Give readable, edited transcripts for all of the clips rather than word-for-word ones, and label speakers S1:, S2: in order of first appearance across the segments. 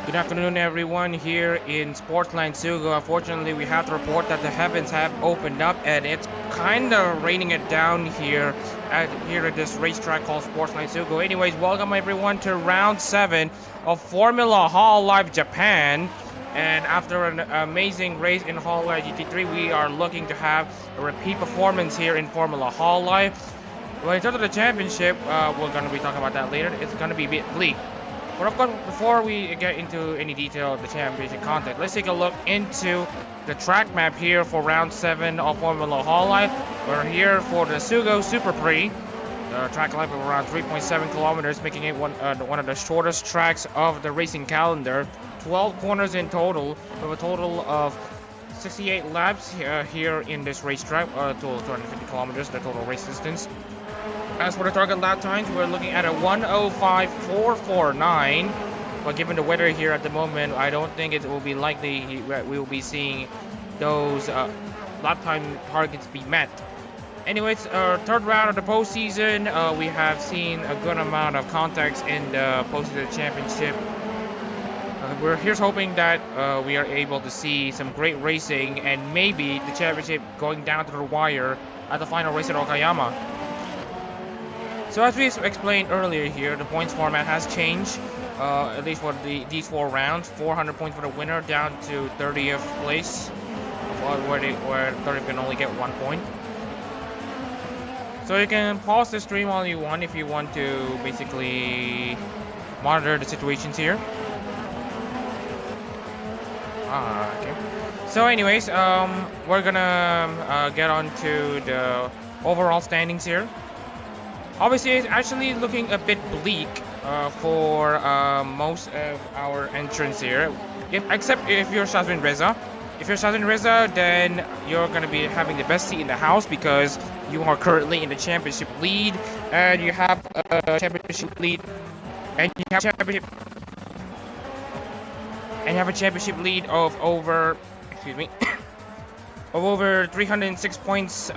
S1: Good afternoon, everyone. Here in Sportsland, SUGO. Unfortunately, we have to report that the heavens have opened up, and it's kind of raining it down here at this racetrack called Sportsland, SUGO. Anyways, welcome everyone to round 7 of Formula Hololive Japan. And after an amazing race in Hololive GT3, we are looking to have a repeat performance here in Formula Hololive. When in terms of the championship, we're going to be talking about that later. It's going to be a bit bleak. But of course, before we get into any detail of the championship content, let's take a look into the track map here for round 7 of Formula Hololive. We're here for the SUGO Super Prix. The track length of around 3.7 kilometers, making it one of the shortest tracks of the racing calendar. 12 corners in total, with a total of 68 laps here in this racetrack, total 250 kilometers, the total race distance. As for the target lap times, we're looking at a 1:05.449. But given the weather here at the moment, I don't think it will be likely we will be seeing those lap time targets be met. Anyways, third round of the postseason, we have seen a good amount of contacts in the postseason championship. Here's hoping that we are able to see some great racing and maybe the championship going down to the wire at the final race at Okayama. So as we explained earlier here, the points format has changed, at least for these 4 rounds. 400 points for the winner down to 30th place, where 30th can only get 1 point. So you can pause the stream all you want if you want to basically monitor the situations here. Okay. So anyways, we're gonna get on to the overall standings here. Obviously, it's actually looking a bit bleak for most of our entrants here, except if you're Shazwin Reza. If you're Shazwin Reza, then you're going to be having the best seat in the house because you are currently in the championship lead, and you have a championship lead, and you have a championship lead of over, of over 306 points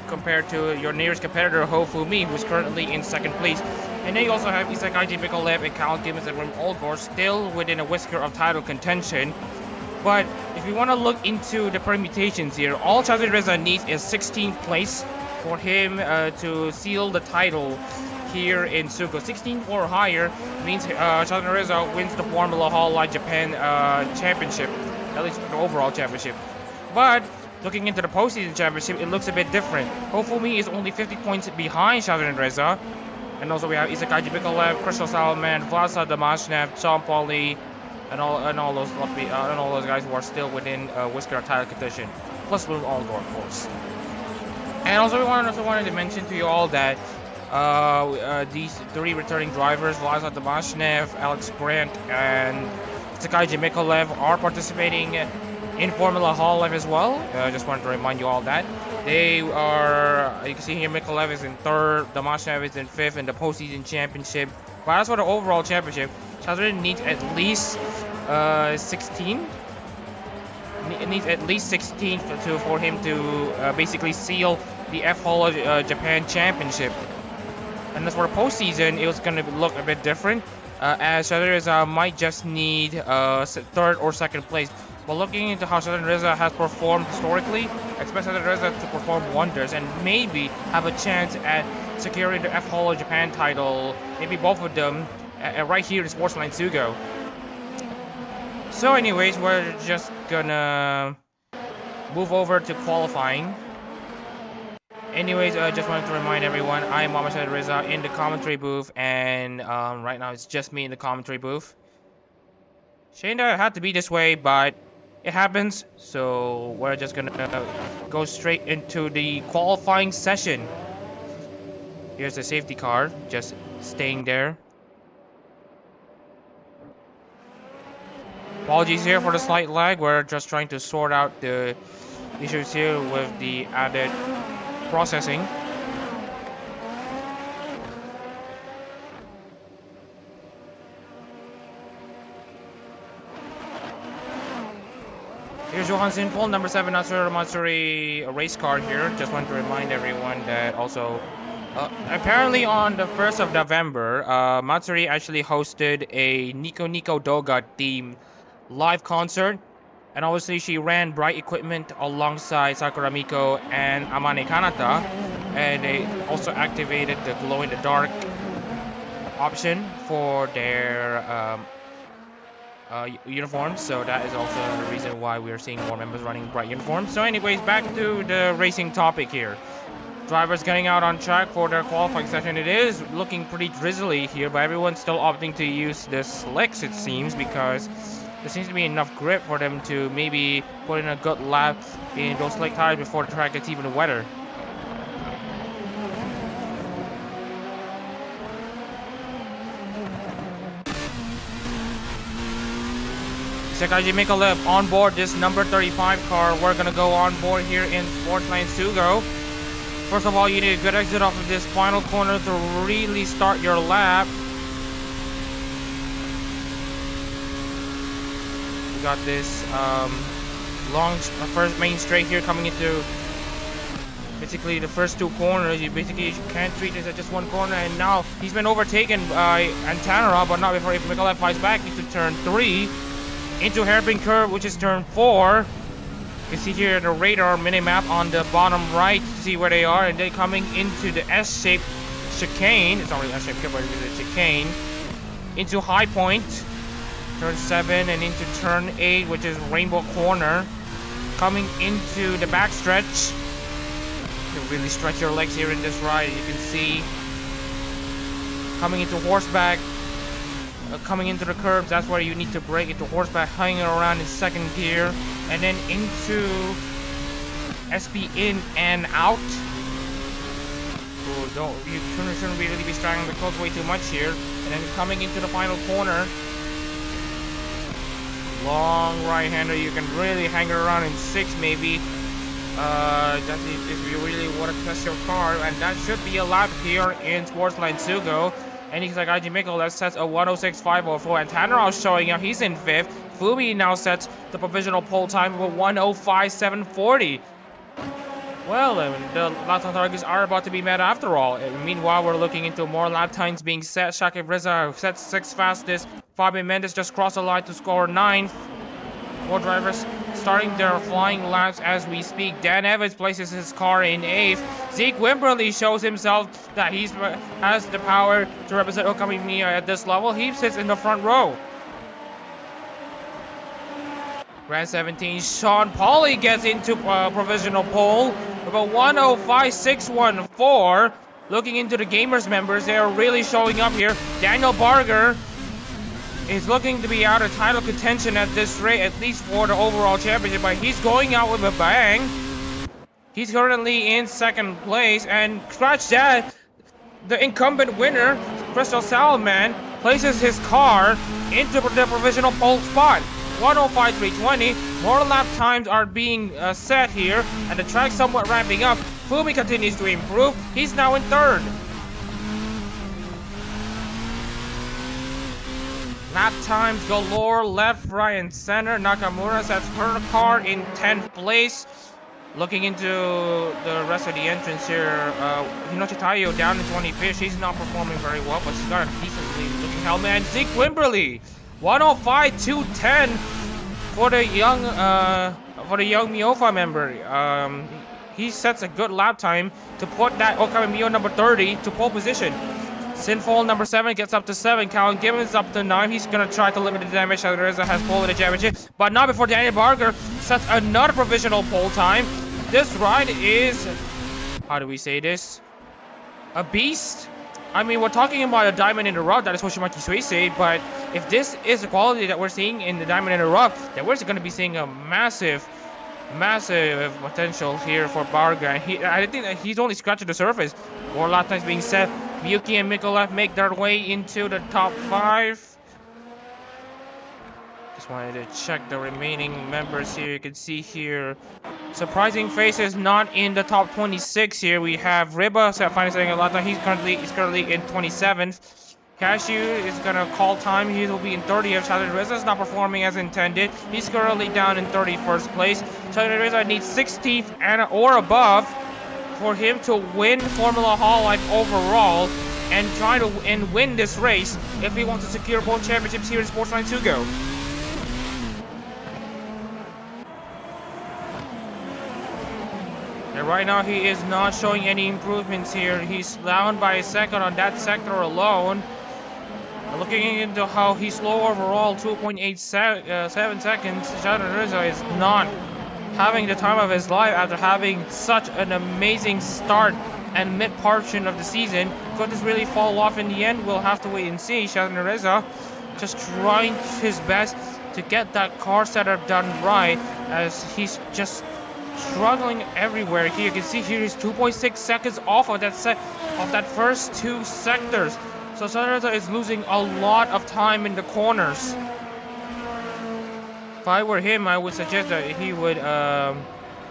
S1: compared to your nearest competitor, Hofumi, who's currently in 2nd place. And then you also have Isakaji Mikolev and Kyle Gibbons and Rim Oldgore still within a whisker of title contention. But if you want to look into the permutations here, all Shazwin Reza needs is 16th place for him to seal the title here in SUGO. 16th or higher means Shazwin Reza wins the Formula Hololive Japan championship, at least the overall championship. But looking into the postseason championship, it looks a bit different. Hofumi is only 50 points behind Shazwin Reza. And also we have Isakaji Mikolev, Crystal Salman, Vlasa Damashnev, Sean Pauly, and all those guys who are still within whisker of title contention. Plus Bloom Aldor, of course. And also we wanted to mention to you all that these 3 returning drivers, Vlasa Damashnev, Alex Grant, and Isakaji Mikolev, are participating in Formula Hololive as well. Just wanted to remind you all that. They are, you can see here, Mikolev is in 3rd, Damashnev is in 5th in the postseason championship. But as for the overall championship, Shazwin needs at least 16. It needs at least 16 for him to basically seal the F Hololive Japan championship. And as for the postseason, it was going to look a bit different, as Shazwin Reza might just need 3rd or 2nd place. But looking into how Shazwin Reza has performed historically, expect Shazwin Reza to perform wonders and maybe have a chance at securing the F Hololive Japan title, maybe both of them, right here in Sportsland SUGO. So anyways, we're just gonna move over to qualifying. Anyways, I just wanted to remind everyone, I am Mama Shazwin Reza in the commentary booth, and right now it's just me in the commentary booth. Shane, that had to be this way, but it happens, so we're just gonna go straight into the qualifying session. Here's the safety car, just staying there. Apologies here for the slight lag, we're just trying to sort out the issues here with the added processing. Here's Johan Sinful, number 7 Natsuri Matsuri race car here. Just want to remind everyone that also Apparently on the 1st of November, Matsuri actually hosted a Nico Nico Doga theme live concert. And obviously she ran Bright Equipment alongside Sakura Miko and Amane Kanata. And they also activated the glow-in-the-dark option for their uniforms. So that is also the reason why we are seeing more members running bright uniforms. So anyways, back to the racing topic here. Drivers getting out on track for their qualifying session. It is looking pretty drizzly here, but everyone's still opting to use the slicks, it seems, because there seems to be enough grip for them to maybe put in a good lap in those slick tires before the track gets even wetter. Sekaiji Mikalev on board this number 35 car. We're gonna go on board here in Sportsland SUGO. First of all, you need a good exit off of this final corner to really start your lap. We got this long first main straight here coming into basically the first two corners. You basically can't treat this as just one corner, and now he's been overtaken by Antanara, but not before Mikalev fights back into turn 3, into hairpin curve, which is turn 4. You can see here the radar minimap on the bottom right to see where they are, and then coming into the S-shaped chicane. It's not really S-shaped, but it's a chicane. Into High Point, turn 7, and into turn 8, which is Rainbow Corner. Coming into the backstretch. You can really stretch your legs here in this ride. You can see coming into horseback. Coming into the curbs, that's where you need to brake. Into horseback, hanging around in second gear, and then into SP in and out. So you shouldn't really be straggling the close way too much here. And then coming into the final corner, long right-hander. You can really hang it around in 6 maybe. That's if you really want to test your car, and that should be a lap here in Sportsland SUGO. And he's like Sekaiji Mikalev sets a 106.504, and Tannerau showing up. He's in 5th. Fumi now sets the provisional pole time of a 105.740. Well, the lap time targets are about to be met after all. And meanwhile, we're looking into more lap times being set. Shakib Reza sets 6th fastest. Fabio Mendes just crossed the line to score 9th. More drivers starting their flying laps as we speak. Dan Evans places his car in 8th. Zeke Wimberly shows himself that he has the power to represent Okami at this level. He sits in the front row. Grand 17, Sean Pauly gets into provisional pole with a 105.614. Looking into the Gamers members, they are really showing up here. Daniel Barger is looking to be out of title contention at this rate, at least for the overall championship, but he's going out with a bang. He's currently in 2nd place, and scratch that, the incumbent winner, Crystal Salman, places his car into the provisional pole spot. 105.320. More lap times are being set here, and the track's somewhat ramping up. Fumi continues to improve. He's now in 3rd. Lap times galore, left, right, and center. Nakamura sets her car in 10th place. Looking into the rest of the entrance here, Hinochi Taiyo down in 25th. She's not performing very well, but she's got a decently looking helmet. And Zeke Wimberly, 105.210 for the young Miofa member. He sets a good lap time to put that Okami Mio number 30 to pole position. Sinful number 7 gets up to 7. Calvin Gibbons up to 9. He's gonna try to limit the damage as Reza has pole in the championship, but not before Daniel Barger sets another provisional pole time. This ride is, how do we say this? A beast. I mean, we're talking about a diamond in the rough, that is what Shimaki Sui said, but if this is the quality that we're seeing in the diamond in the rough, then we're going to be seeing a massive potential here for Barger. And I think that he's only scratching the surface. More lap times being set. Miyuki and Mikalev make their way into the top 5. Just wanted to check the remaining members here. You can see here, surprising faces not in the top 26 here. We have Riba finally setting a lap time. He's currently in 27th. Cashew is gonna call time. He will be in 30th. Charlie Reza is not performing as intended. He's currently down in 31st place. Charlie Reza needs 16th or above for him to win Formula Hololive overall and try to win this race if he wants to secure both championships here in Sportsland SUGO. And right now he is not showing any improvements here. He's down by a second on that sector alone. Looking into how he's slow overall, 2.87 seconds. Adak-RMS is not having the time of his life after having such an amazing start and mid-portion of the season. Could this really fall off in the end? We'll have to wait and see. Adak-RMS just trying his best to get that car setup done right, as he's just struggling everywhere. Here you can see here he's 2.6 seconds off of that first two sectors. So Adak-RMS is losing a lot of time in the corners. If I were him, I would suggest that he would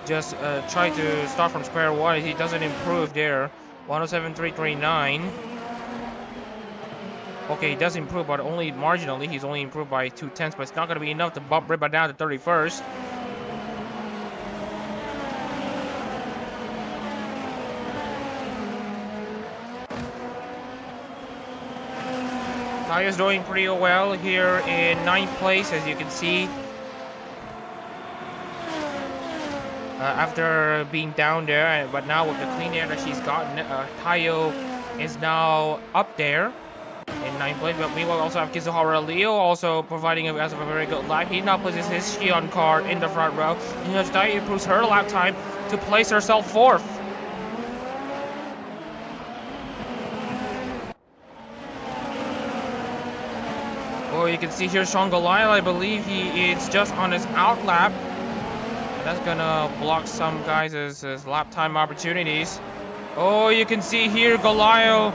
S1: just try to start from square one. He doesn't improve there. 107.339. Okay, he does improve, but only marginally. He's only improved by 0.2, but it's not going to be enough to bump Ribba down to 31st. Tayo's doing pretty well here in 9th place, as you can see. After being down there, but now with the clean air that she's gotten, Tayo is now up there in 9th place. But meanwhile, we also have Kizuhara Leo also providing us a very good lap. He now places his Shion car in the front row. And Tayo improves her lap time to place herself 4th. Oh, you can see here Sean Goliath, I believe he is just on his out lap. That's gonna block some guys' his lap time opportunities. Oh, you can see here Goliath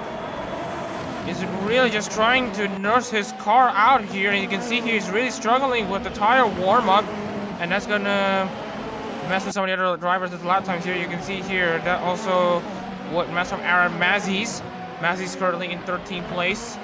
S1: is really just trying to nurse his car out here. And you can see he's really struggling with the tire warm-up. And that's gonna mess with some of the other drivers' lap times here. You can see here that also what messed up Aaron Mazzi's. Mazzi's currently in 13th place.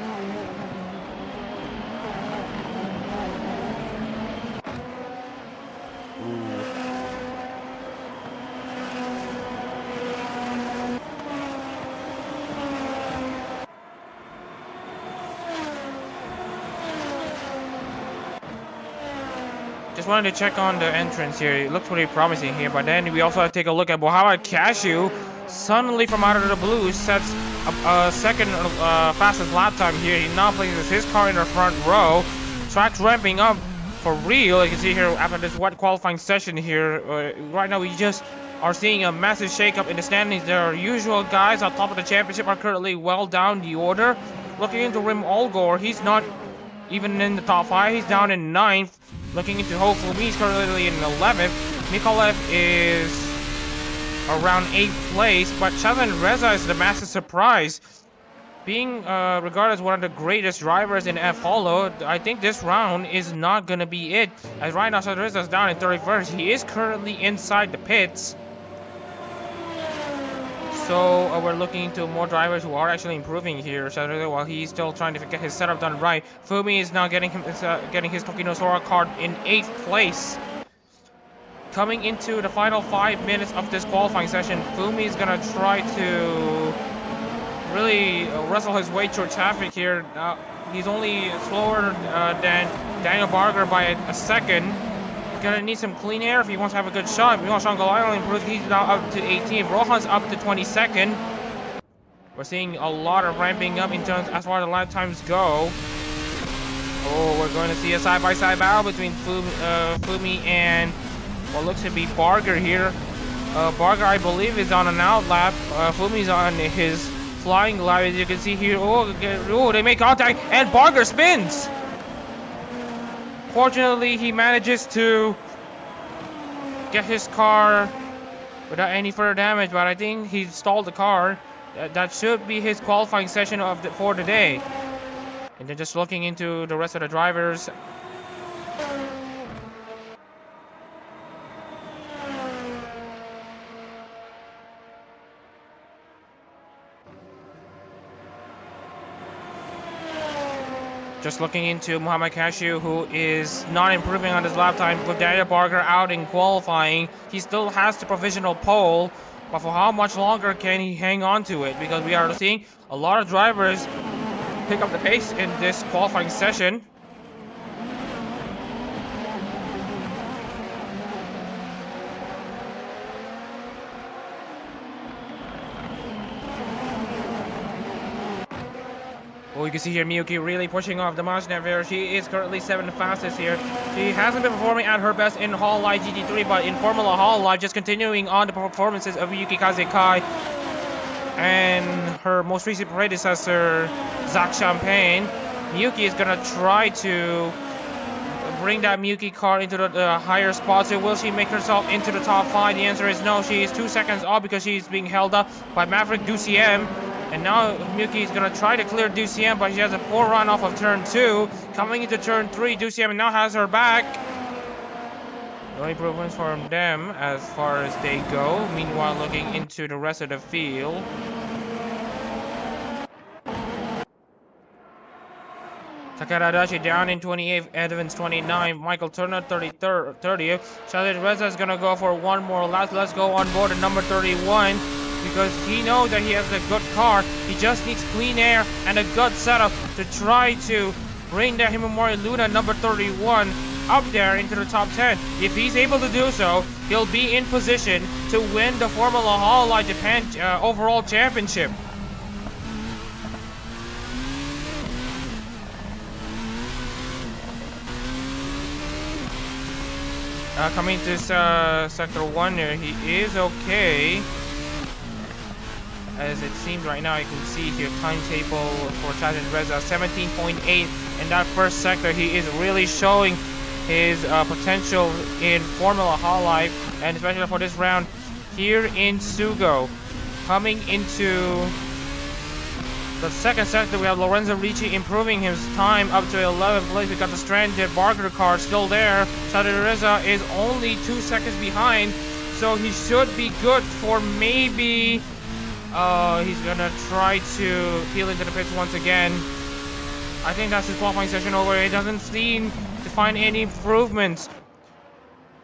S1: Just wanted to check on the entrance here. It looks pretty promising here, but then we also have to take a look at Muhammad Cashew. Suddenly from out of the blue sets a second fastest lap time here. He now places his car in the front row. Track's ramping up for real. You can see here after this wet qualifying session here. Right now we just are seeing a massive shakeup in the standings. Their usual guys on top of the championship are currently well down the order. Looking into Rim Olgor, he's not even in the top 5. He's down in 9th. Looking into Hopefully, he's currently in 11th. Mikolev is around 8th place, but Adak-RMS is the massive surprise. Being regarded as one of the greatest drivers in F Holo, I think this round is not going to be it. As right now, Adak-RMS is down in 31st. He is currently inside the pits. So we're looking into more drivers who are actually improving here. While he's still trying to get his setup done right. Fumi is now getting his Tokino Sora card in 8th place. Coming into the final 5 minutes of this qualifying session, Fumi is gonna try to really wrestle his way through traffic here. He's only slower than Daniel Barger by a second. Gonna need some clean air if he wants to have a good shot. Meanwhile, Sean Goliath improves. He's now up to 18th. Rohan's up to 22nd. We're seeing a lot of ramping up in terms as far as the lap times go. Oh, we're going to see a side-by-side battle between Fumi and what looks to be Barger here. Barger, I believe, is on an out lap. Fumi's on his flying lap, as you can see here. Oh, they make contact, and Barger spins. Fortunately, he manages to get his car without any further damage, but I think he stalled the car. That should be his qualifying session for the day. And then just looking into the rest of the drivers. Just looking into Muhammad Cashew, who is not improving on his lap time with Daniel Barger out in qualifying. He still has the provisional pole, but for how much longer can he hang on to it? Because we are seeing a lot of drivers pick up the pace in this qualifying session. Well, you can see here Miyuki really pushing off the Mazda there. She is currently 7th fastest here. She hasn't been performing at her best in Hololive GT3, but in Formula Hololive, just continuing on the performances of Yuki Kazekai and her most recent predecessor, Zach Champagne. Miyuki is gonna try to bring that Miyuki car into the higher spots. So will she make herself into the top 5? The answer is no. She is 2 seconds off because she's being held up by Maverick Duciem. And now Miyuki is going to try to clear Duciem, but she has a poor run off of turn 2. Coming into turn 3, Duciem now has her back. No improvements from them as far as they go. Meanwhile, looking into the rest of the field. Takara Adachi down in 28th, Evans 29th, Michael Turner 30th. Charlotte Reza is going to go for one more lap. Let's go on board at number 31. Because he knows that he has a good car. He just needs clean air and a good setup to try to bring that Himamori Luna number 31 up there into the top 10. If he's able to do so, he'll be in position to win the Formula Hololive Japan overall championship. Coming to sector 1 here, he is okay. As it seems right now, you can see here timetable for Tajin Reza 17.8 in that first sector. He is really showing his potential in Formula Hololive, and especially for this round here in SUGO. Coming into the second sector, we have Lorenzo Ricci improving his time up to 11th place. We got the stranded Barker car still there. Tajin Reza is only 2 seconds behind, so he should be good for maybe. He's gonna try to peel into the pits once again. I think that's his qualifying session over. It doesn't seem to find any improvements.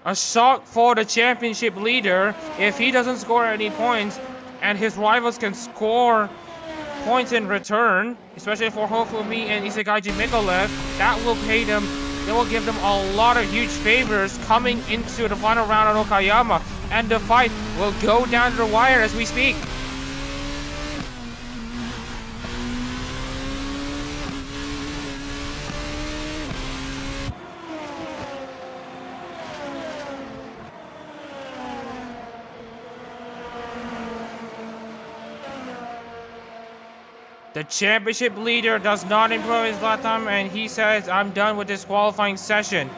S1: A shock for the championship leader if he doesn't score any points and his rivals can score points in return, especially for Hofumi and Isegaiji Mikolev. That will pay them. They will give them a lot of huge favors coming into the final round at Okayama, and the fight will go down to the wire as we speak. The championship leader does not improve his lap time, and he says, I'm done with this qualifying session.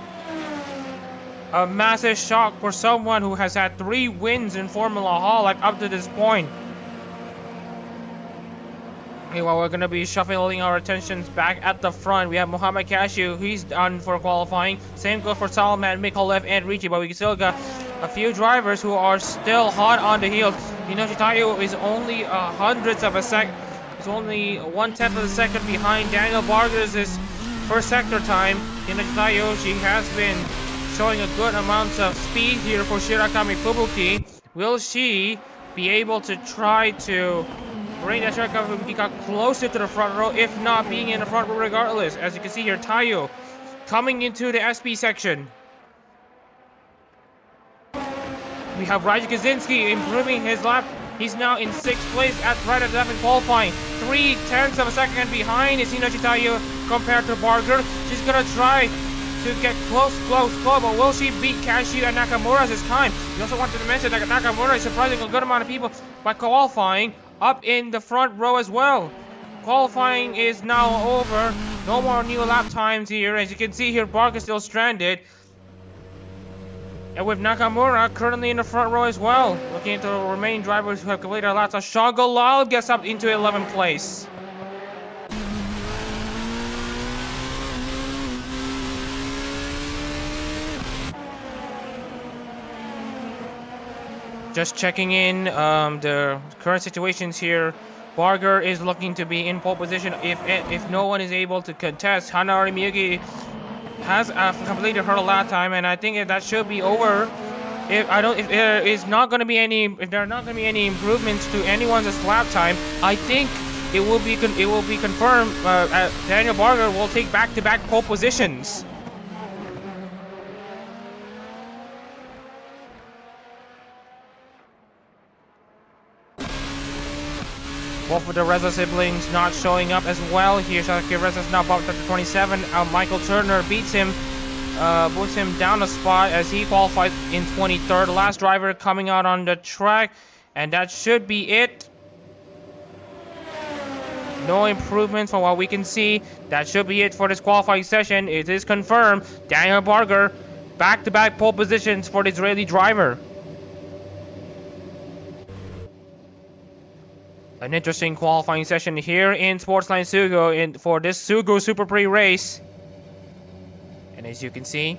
S1: A massive shock for someone who has had 3 wins in Formula Hololive up to this point. Okay, well, we're going to be shuffling our attentions back at the front. We have Mohamed Cashew, he's done for qualifying. Same goes for Salman, Mikolev, and Ricci, but we still got a few drivers who are still hot on the heels. Hinoshi Taiyo is only hundredths of a second. It's only 1/10 of a second behind Daniel Barger's first sector time. Hinoshi Taiyoshi has been showing a good amount of speed here for Shirakami Fubuki. Will she be able to try to bring that Shirakami Fubuki closer to the front row, if not being in the front row regardless? As you can see here, Taiyo coming into the SP section. We have Raja Kaczynski improving his lap. He's now in 6th place right at 11th qualifying. 0.3 of a second behind is Hinoshi Taiyo compared to Barger. She's gonna try to get close, but will she beat Cashew and Nakamura this time? We also wanted to mention that Nakamura is surprising a good amount of people by qualifying up in the front row as well. Qualifying is now over. No more new lap times here. As you can see here, Barger is still stranded. And with Nakamura currently in the front row as well. Looking into the remaining drivers who have completed laps, Shago Lal gets up into 11th place. Just checking in the current situations here. Barger is looking to be in pole position if no one is able to contest. Hanari Miyuki has completed her lap time, and I think that should be over if there is not going to be any, if there are not going to be any improvements to anyone's lap time, I think it will be confirmed. Daniel Barger will take back-to-back pole positions. Both of the Reza siblings not showing up as well here. Shaki Reza's now bumped up to 27. Michael Turner puts him down a spot as he qualified in 23rd. Last driver coming out on the track, and that should be it. No improvements from what we can see. That should be it for this qualifying session. It is confirmed. Daniel Barger, back-to-back pole positions for the Israeli driver. An interesting qualifying session here in Sportsland SUGO for this SUGO Super Prix race. And as you can see,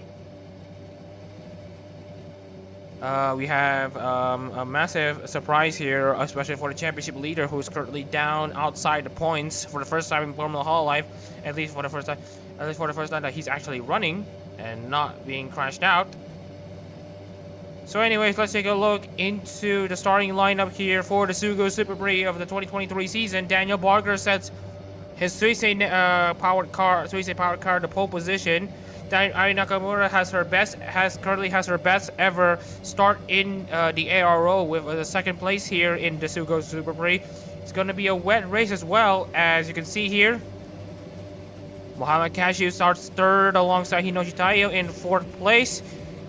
S1: we have a massive surprise here, especially for the championship leader, who's currently down outside the points for the first time in Formula Hololive. At least for the first time that he's actually running and not being crashed out. So anyways, let's take a look into the starting lineup here for the SUGO Super Prix of the 2023 season. Daniel Barger sets his Suisei powered car the pole position. Ari Nakamura currently has her best ever start in the ARO with the second place here in the SUGO Super Prix. It's going to be a wet race as well, as you can see here. Mohamed Cashew starts third alongside Hinoshi Taiyo in fourth place.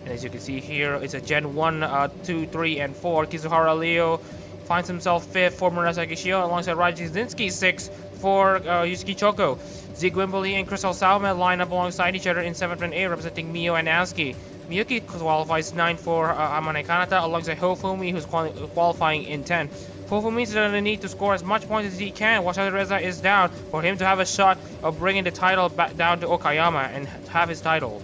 S1: And as you can see here, it's a Gen 1, 2, 3, and 4. Kizuhara Leo finds himself fifth for Murasaki Shio alongside Raji Zinsky sixth for Yusuke Choko. Zig Wimberly and Crystal Salma line up alongside each other in 7th and 8th, representing Mio and Aski. Miyuki qualifies 9th for Amane Kanata alongside Hofumi, who's qualifying in 10th. Hofumi is going to need to score as much points as he can while Shadi Reza is down for him to have a shot of bringing the title back down to Okayama and have his title.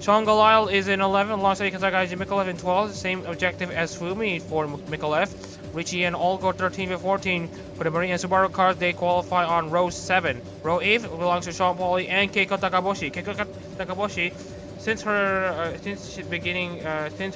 S1: Sean Galile is in 11th alongside Kazagaji Mikolev in 12th, same objective as Fumi for Mikolev. Richie and Olgo 13th and 14th for the Marine and Subaru cars. They qualify on row 7. Row 8 belongs to Sean Pauly and Keiko Takaboshi. Keiko Takaboshi, since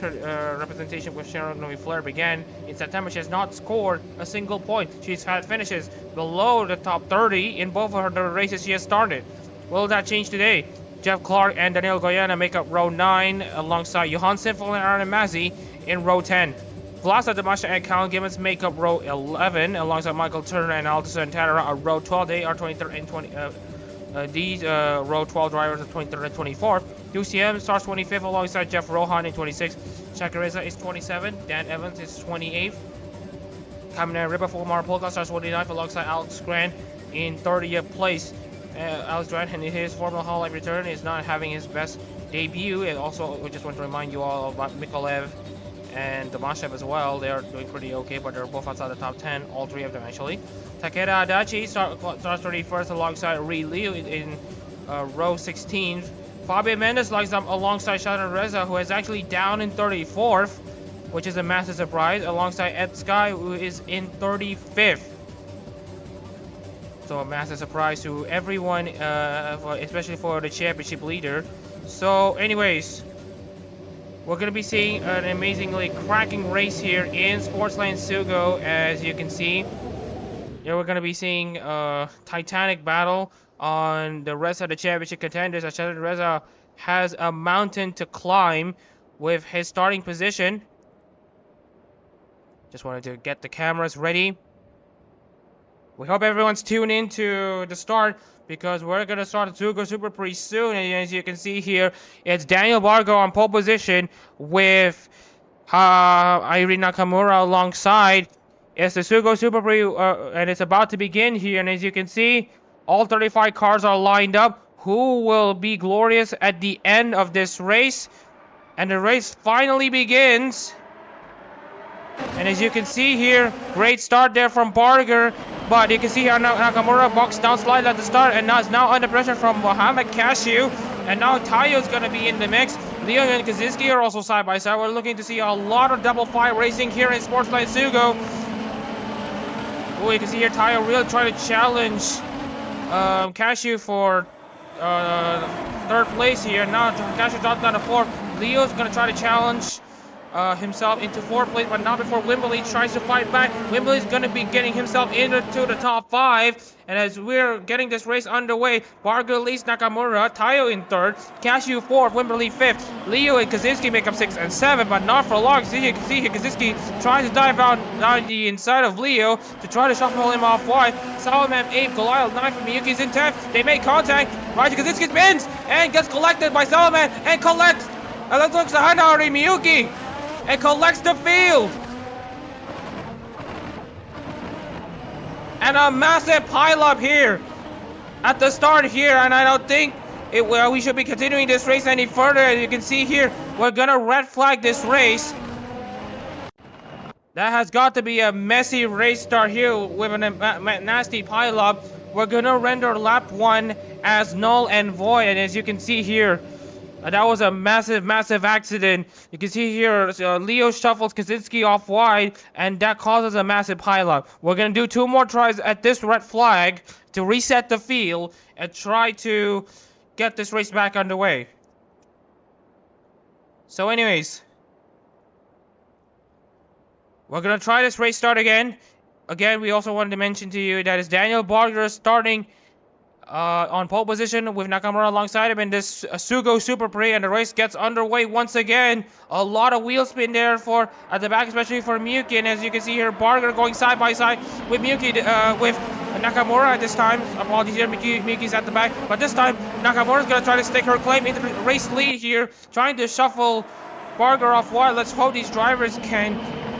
S1: her representation with Sharon Novi Flair began in September, she has not scored a single point. She's had finishes below the top 30 in both of the races she has started. Will that change today? Jeff Clark and Daniel Goyana make up row 9 alongside Johan Sinfel and Aaron Mazzi in row 10. Vlasta Damasha and Colin Gibbons make up row 11 alongside Michael Turner and Altus and Tadara are row 12. They are 23rd and 20. These row 12 drivers are 23rd and 24th. UCM starts 25th alongside Jeff Rohan in 26th. Shakareza is 27th. Dan Evans is 28th. Kamina Ripa for Marpolka starts 29th alongside Alex Grant in 30th place. Alex Grant in his Formula Hololive return is not having his best debut. And also, we just want to remind you all about Mikolev and Damashev as well. They are doing pretty okay, but they're both outside the top 10, all three of them actually. Takeda Adachi starts 31st alongside Ri Liu in row 16. Fabio Mendes lines up alongside Shadon Reza, who is actually down in 34th, which is a massive surprise, alongside Ed Sky, who is in 35th. So a massive surprise to everyone, especially for the championship leader. So anyways, we're going to be seeing an amazingly cracking race here in Sportsland SUGO, as you can see. Yeah, we're going to be seeing a titanic battle on the rest of the championship contenders. Ashad Reza has a mountain to climb with his starting position. Just wanted to get the cameras ready. We hope everyone's tuned in to the start, because we're going to start the SUGO Super Prix soon. And as you can see here, it's Daniel Barger on pole position with Irene Nakamura alongside. It's the SUGO Super Prix, and it's about to begin here. And as you can see, all 35 cars are lined up. Who will be glorious at the end of this race? And the race finally begins. And as you can see here, great start there from Barger. But you can see here Nakamura boxed down slightly at the start, and now is now under pressure from Mohamed Cashew. And now Taiyo is going to be in the mix. Leo and Kaczynski are also side by side. We're looking to see a lot of double file racing here in Sportsland SUGO. Oh, you can see here Taiyo really trying to challenge Cashew for third place here. Now Cashew dropped down to fourth. Leo's gonna try to challenge himself into 4th place, but not before Wimberly tries to fight back. Wimberly's gonna be getting himself into the top 5. And as we're getting this race underway, Barger leads Nakamura, Tayo in 3rd, Cashew 4th, Wimberly 5th, Leo and Kaczynski make up 6 and 7, but not for long. You can see here Kaczynski tries to dive down the inside of Leo to try to shuffle him off wide. Salaman 8th, Goliath 9th, Miyuki's in 10th. They make contact. Right to Kaczynski spins and gets collected by Salaman and collects. And that looks to Hanari Miyuki and collects the field. And a massive pileup here at the start here, and I don't think we should be continuing this race any further. As you can see here, we're gonna red flag this race. That has got to be a messy race start here with a nasty pileup. We're gonna render lap 1 as null and void, and as you can see here, that was a massive accident. You can see here, Leo shuffles Kaczynski off wide, and that causes a massive pileup. We're going to do 2 more tries at this red flag to reset the field and try to get this race back underway. So anyways, we're going to try this race start again. Again, we also wanted to mention to you that it's Daniel Barger starting on pole position with Nakamura alongside him in this SUGO Super Prix, and the race gets underway once again. A lot of wheel spin there at the back, especially for Miyuki, and as you can see here, Barger going side by side with Miyuki, with Nakamura at this time. Apologies here, Miyuki's at the back, but this time Nakamura's going to try to stake her claim into the race lead here, trying to shuffle Barger off wide. Let's hope these drivers can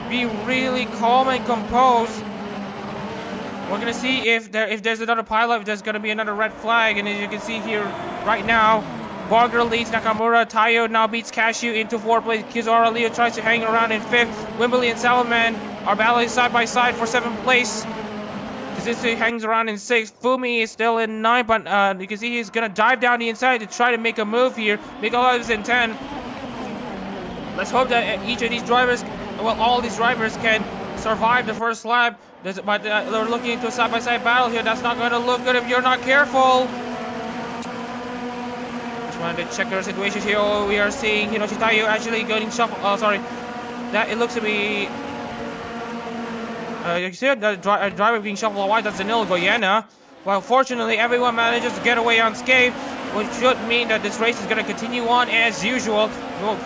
S1: be really calm and composed. We're going to see if there's another pileup, if there's going to be another red flag. And as you can see here right now, Barger leads Nakamura. Tayo now beats Cashew into 4th place. Kizara Leo tries to hang around in 5th. Wimberly and Salaman are battling side by side for 7th place. Kaczynski hangs around in 6th. Fumi is still in 9th, but you can see he's going to dive down the inside to try to make a move here. Mikolaev is in 10th. Let's hope that each of these drivers, well, all these drivers can survive the first lap. But they're looking into a side-by-side battle here. That's not going to look good if you're not careful. Just wanted to check their situation here. Oh, we are seeing Hiroshi Tayo actually getting shuffled. Oh, sorry. That it looks to be. You see the driver being shuffled wide. That's Danilo Goyena. Well, fortunately, everyone manages to get away unscathed, which should mean that this race is going to continue on as usual.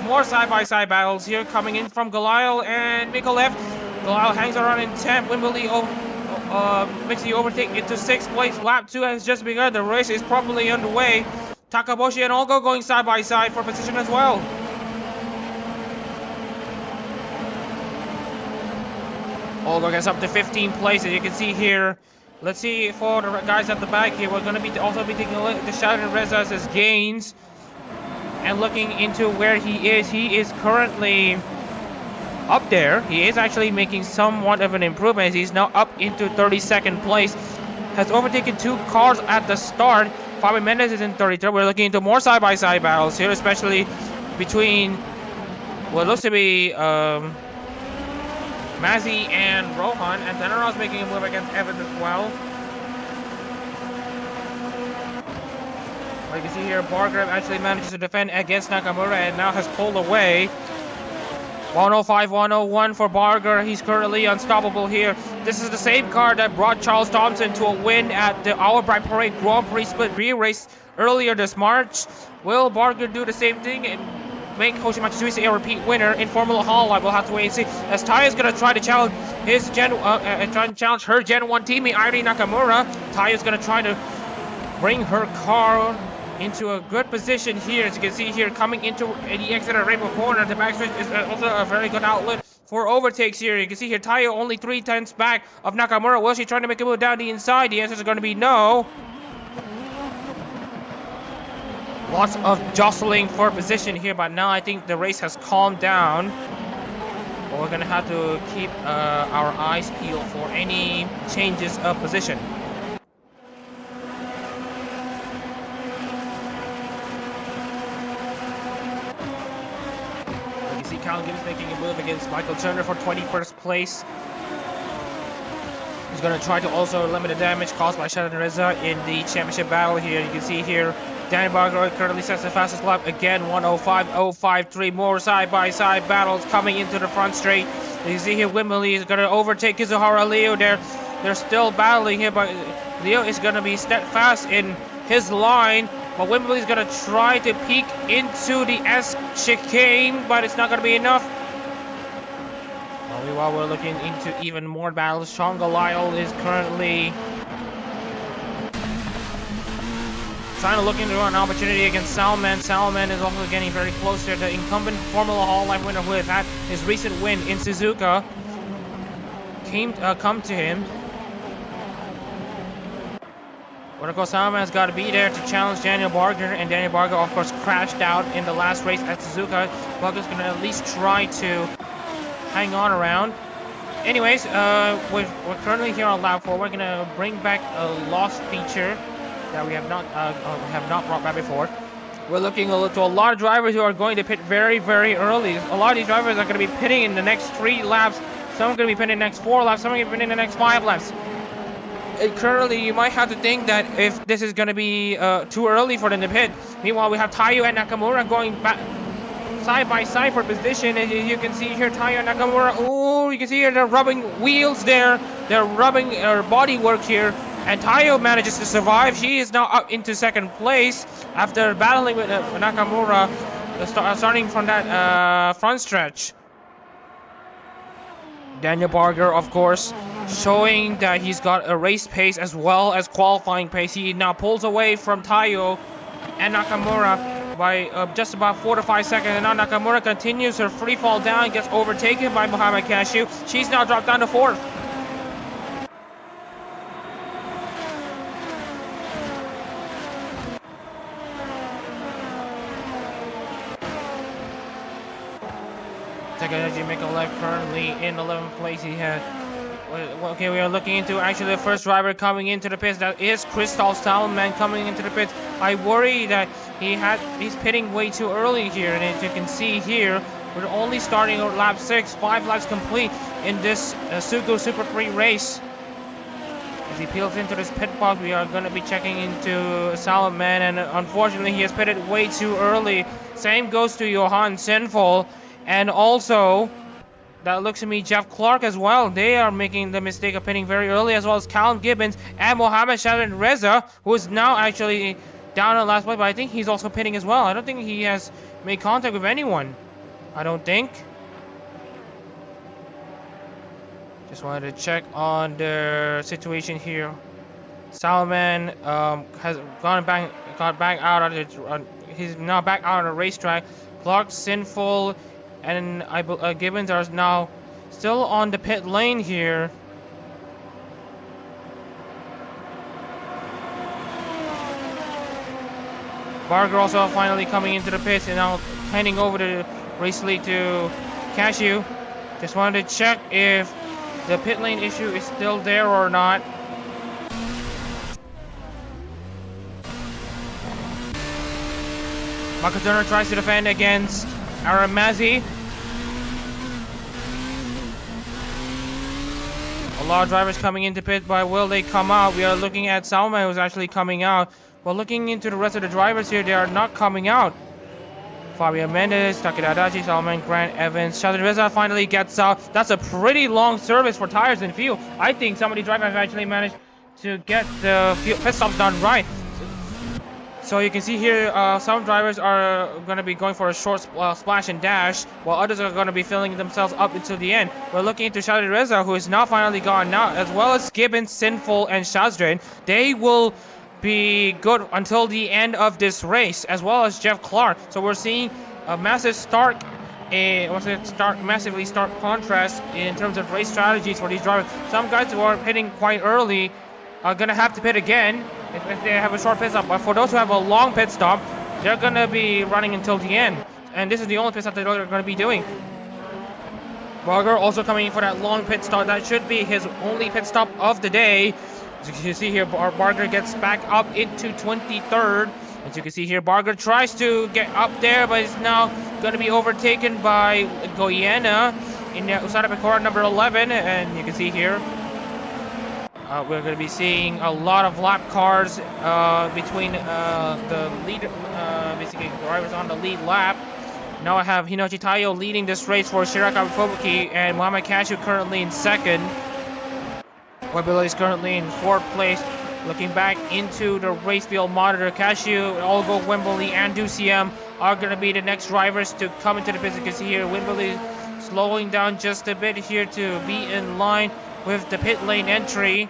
S1: More side-by-side battles here coming in from Goliath and Mikolaev. Goliath hangs around in 10th. Wimberly makes the overtake into 6th place. Lap 2 has just begun. The race is properly underway. Takaboshi and Olgo going side by side for position as well. Olgo gets up to 15th place, as you can see here. Let's see for the guys at the back here. We're going to be also be taking a look at the Shattered Reza's gains and looking into where he is. He is currently up there. He is actually making somewhat of an improvement as he's now up into 32nd place. Has overtaken 2 cars at the start. Fabio Mendes is in 33rd. We're looking into more side-by-side battles here, especially between what looks to be Mazzy and Rohan. And Teneros making a move against Evans as well. Like you can see here, Barger actually manages to defend against Nakamura and now has pulled away. 105-101 for Barger. He's currently unstoppable here. This is the same car that brought Charles Thompson to a win at the Auerbright Parade Grand Prix Split B race earlier this March. Will Barger do the same thing and make Hoshimachi Suisse a repeat winner in Formula Hololive? We'll have to wait and see. As Tai is going to try to challenge her Gen 1 teammate Airi Nakamura. Tai is going to try to bring her car into a good position here. As you can see here, coming into the exit at Rainbow Corner, the backstretch is also a very good outlet for overtakes here. You can see here, Tayo only 3/10 back of Nakamura. Will she trying to make a move down the inside? The answer is going to be no. Lots of jostling for position here, but now I think the race has calmed down. But we're going to have to keep our eyes peeled for any changes of position. Kyle Gibbs making a move against Michael Turner for 21st place. He's going to try to also limit the damage caused by Sheldon Reza in the championship battle here. You can see here, Danny Barger currently sets the fastest lap again, 1:05.053. More side-by-side battles coming into the front straight. You can see here, Wimberly is going to overtake Kizuhara Leo there. They're still battling here, but Leo is going to be steadfast in his line. But Wimberly is going to try to peek into the S chicane, but it's not going to be enough. While we're looking into even more battles, Shonga Lyle is currently trying to look into an opportunity against Salman. Salman is also getting very close to the incumbent Formula Hololive winner who has had his recent win in Suzuka. Come to him. But of course, Salman's got to be there to challenge Daniel Barger, and Daniel Barger, of course, crashed out in the last race at Suzuka. Barger's going to at least try to hang on around. Anyways, we're currently here on lap 4. We're gonna bring back a lost feature that we have not brought back before. We're looking to a lot of drivers who are going to pit very, very early. A lot of these drivers are going to be pitting in the next 3 laps. Some are going to be pitting in the next 4 laps. Some are going to be pitting in the next 5 laps. Currently, you might have to think that if this is going to be too early for them to pit. Meanwhile, we have Taiyo and Nakamura going back side by side for position, and you can see here Taiyo and Nakamura. Oh, you can see here they're rubbing wheels there. They're rubbing body work here, and Taiyo manages to survive. She is now up into 2nd place after battling with Nakamura, starting from that front stretch. Daniel Barger, of course, showing that he's got a race pace as well as qualifying pace. He now pulls away from Taiyo and Nakamura by just about 4 to 5 seconds, and now Nakamura continues her free fall down, gets overtaken by Mohamed Cashew. She's now dropped down to 4th. Takanashi Mikalev currently in 11th place. He had. Okay, we are looking into actually the first driver coming into the pits. That is Christoph Salman coming into the pits. I worry that he's pitting way too early here, and as you can see here, we're only starting at lap 6, 5 laps complete in this SUGO Super 3 race. As he peels into this pit box, we are going to be checking into Salman, and unfortunately he has pitted way too early. Same goes to Johan Sinful, and also that looks to me Jeff Clark as well. They are making the mistake of pitting very early, as well as Callum Gibbons and Mohamed Sheldon Reza, who is now actually down in last place, but I think he's also pitting as well. I don't think he has made contact with anyone. I don't think. Just wanted to check on the situation here. Salman has got back out of the. He's now back out on the racetrack. Clark, Sinful, and Gibbons are now still on the pit lane here. Barger also finally coming into the pits and now handing over the race lead to Cashew. Just wanted to check if the pit lane issue is still there or not. Makadona tries to defend against Aramazzi. A lot of drivers coming into pit, but will they come out? We are looking at Salman, who's actually coming out. But looking into the rest of the drivers here, they are not coming out. Fabio Mendes, Takeda Adachi, Salman, Grant, Evans, Sheldon Reza finally gets out. That's a pretty long service for tires and fuel. I think some of the drivers have actually managed to get the pit stops done right. So you can see here, some drivers are going to be going for a short splash and dash, while others are going to be filling themselves up until the end. We're looking into Sheldon Reza, who is now finally gone now, as well as Gibbons, Sinful, and Shazdrain. They will be good until the end of this race, as well as Jeff Clark. So we're seeing a massive massively stark contrast in terms of race strategies for these drivers. Some guys who are pitting quite early are going to have to pit again if they have a short pit stop. But for those who have a long pit stop, they're going to be running until the end. And this is the only pit stop that they're going to be doing. Barger also coming in for that long pit stop. That should be his only pit stop of the day. As you can see here, Barger gets back up into 23rd. As you can see here, Barger tries to get up there, but is now going to be overtaken by Goyena in Usada Pecora number 11. And you can see here, we're going to be seeing a lot of lap cars between the lead, basically drivers on the lead lap. Now I have Hinochi Taiyo leading this race for Shirakawa Fubuki, and Muhammad Cashew currently in second. Webilo is currently in fourth place. Looking back into the race field monitor, Cashew, Olgo, Wimberley, and Duciem are going to be the next drivers to come into the pits. You can see here Wimberley slowing down just a bit here to be in line with the pit lane entry.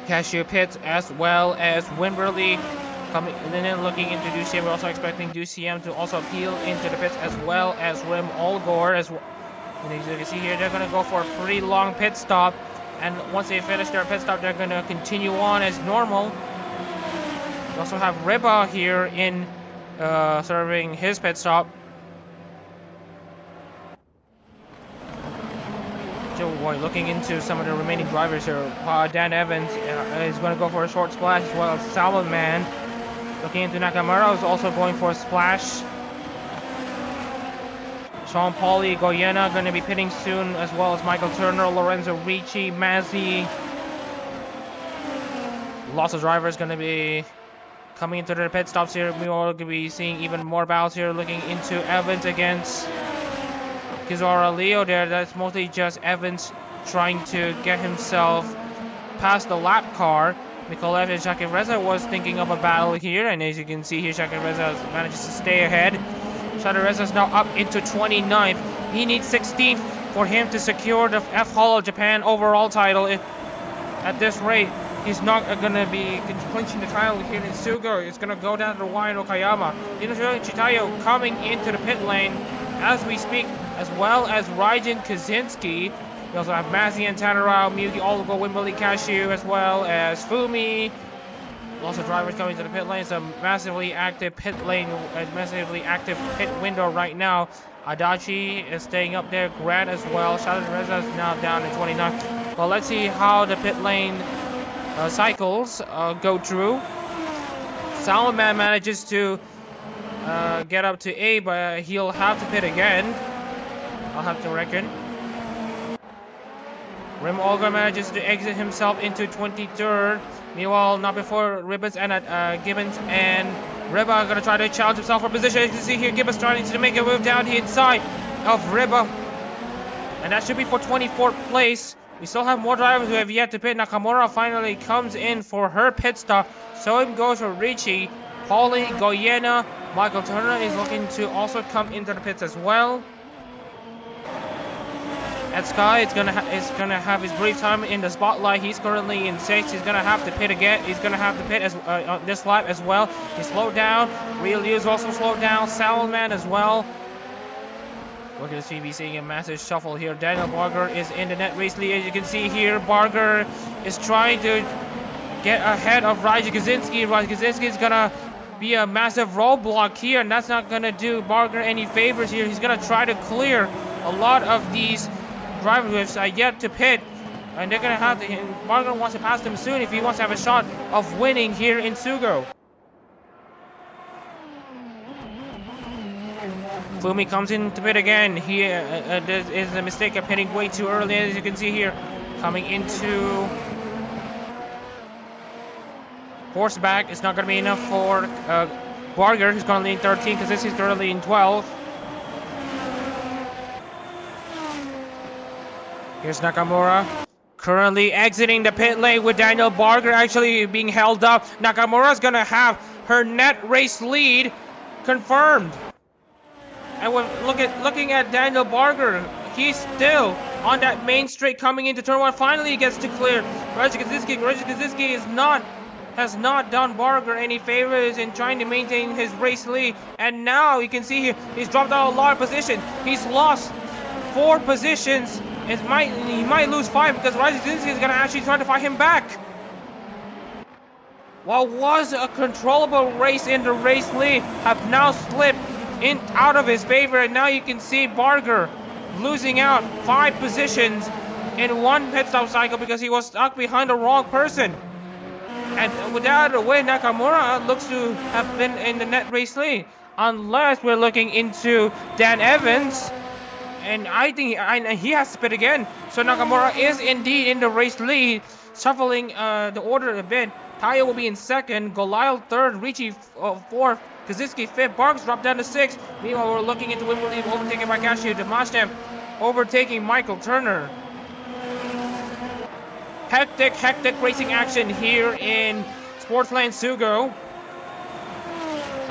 S1: Cashew pits as well as Wimberley coming and then looking into Duciem. We're also expecting Duciem to also peel into the pits as well as Rim Olgor as well. And as you can see here, they're going to go for a pretty long pit stop. And once they finish their pit stop, they're going to continue on as normal. We also have Riba here in serving his pit stop. Joe Boy looking into some of the remaining drivers here. Dan Evans is going to go for a short splash, as well as Salmon Man. Looking into Nakamura is also going for a splash. Sean Pauli, Goyena going to be pitting soon, as well as Michael Turner, Lorenzo Ricci, Mazzi. Lots of drivers going to be coming into the pit stops here. We are going to be seeing even more battles here. Looking into Evans against Kizora Leo there. That's mostly just Evans trying to get himself past the lap car. Mikolev and Shakir Reza was thinking of a battle here, and as you can see here, Shakir Reza manages to stay ahead. Shakir Reza is now up into 29th. He needs 16th for him to secure the F Holo Japan overall title. At this rate, he's not going to be clinching the title here in Sugo. It's going to go down to Ryan Okayama. Hinoshi Chitayo coming into the pit lane as we speak, as well as Raijin Kaczynski. We also have Mazzy and Tanarao, Miyuki Olgo, Wimberley Cashew, as well as Fumi. Lots of drivers coming to the pit lane. It's a massively active pit lane, a massively active pit window right now. Adachi is staying up there, Grant as well. Shadow's Reza is now down to 29. Well, let's see how the pit lane cycles go through. Salman manages to get up to A, but he'll have to pit again, I'll have to reckon. Rim Olga manages to exit himself into 23rd. Meanwhile, not before Ribbons and Gibbons and Riba are going to try to challenge himself for position. As you can see here, Gibbons starting to make a move down the inside of Riba. And that should be for 24th place. We still have more drivers who have yet to pit. Nakamura finally comes in for her pit stop. So it goes for Ricci, Paulie, Goyena. Michael Turner is looking to also come into the pits as well. At Sky, it's gonna have his brief time in the spotlight. He's currently in 6th. He's gonna have to pit again. He's gonna have to pit as on this lap as well. He slowed down. Real Liu's also slowed down. Salman as well. We're gonna be seeing a massive shuffle here. Daniel Barger is in the net race lead. As you can see here, Barger is trying to get ahead of Raja Kaczynski. Raja Kaczynski is gonna be a massive roadblock here, and that's not gonna do Barger any favors here. He's gonna try to clear a lot of these drivers are yet to pit, and they're gonna have to. Barger wants to pass them soon if he wants to have a shot of winning here in Sugo. Fumi comes in to pit again. Here there is a mistake of pitting way too early, as you can see here, coming into horseback. It's not gonna be enough for Barger, who's currently in 13, because this is currently in 12. Here's Nakamura, currently exiting the pit lane with Daniel Barger actually being held up. Nakamura's gonna have her net race lead confirmed. And when looking at Daniel Barger, he's still on that main straight coming into turn 1. Finally, he gets to clear Raja Kaczynski has not done Barger any favors in trying to maintain his race lead. And now you can see here, he's dropped out a lot of positions. He's lost 4 positions. He might lose 5 because Raja Kaczynski is going to actually try to fight him back. What was a controllable race in the race lead have now slipped out of his favor, and now you can see Barger losing out 5 positions in one pit stop cycle because he was stuck behind the wrong person. And without a way, Nakamura looks to have been in the net race lead, unless we're looking into Dan Evans. and I think he has spit again. So Nakamura is indeed in the race lead, shuffling the order a bit. Tayo will be in second, Goliath third, Ricci fourth, Kaczynski fifth, Barks dropped down to sixth. Meanwhile, we're looking into Wimberley overtaken by Cashew, Demashtam overtaking Michael Turner. Hectic racing action here in Sportsland SUGO.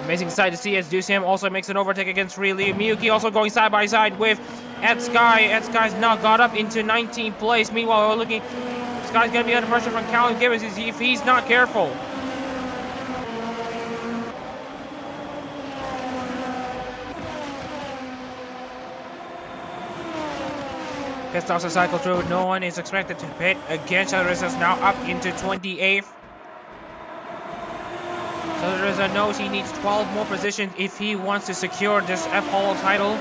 S1: Amazing sight to see as Dusam also makes an overtake against Lee. Miyuki also going side by side with Ed Sky. Ed Sky's now got up into 19th place. Meanwhile, we're looking, Sky's going to be under pressure from Callum Gibbons if he's not careful. Pit stops are cycled through. No one is expected to pit again. Chalarissa is now up into 28th. Chalarissa knows he needs 12 more positions if he wants to secure this F-Holo title.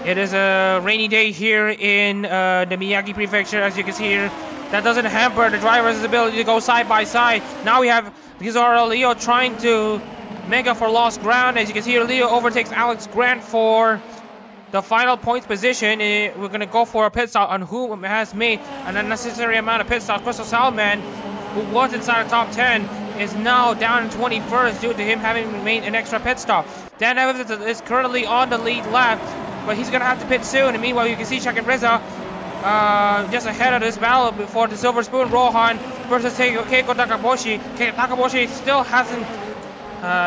S1: It is a rainy day here in the Miyagi Prefecture, as you can see here. That doesn't hamper the driver's ability to go side by side. Now we have Gizora Leo trying to make up for lost ground. As you can see here, Leo overtakes Alex Grant for the final points position. We're going to go for a pit stop on who has made an unnecessary amount of pit stops. Crystal Salman, who was inside the top 10, is now down in 21st due to him having made an extra pit stop. Dan Evans is currently on the lead lap, but he's going to have to pit soon. And meanwhile, you can see Shakin Reza just ahead of this battle before the Silver Spoon Rohan versus Keiko Takaboshi. Keiko Takaboshi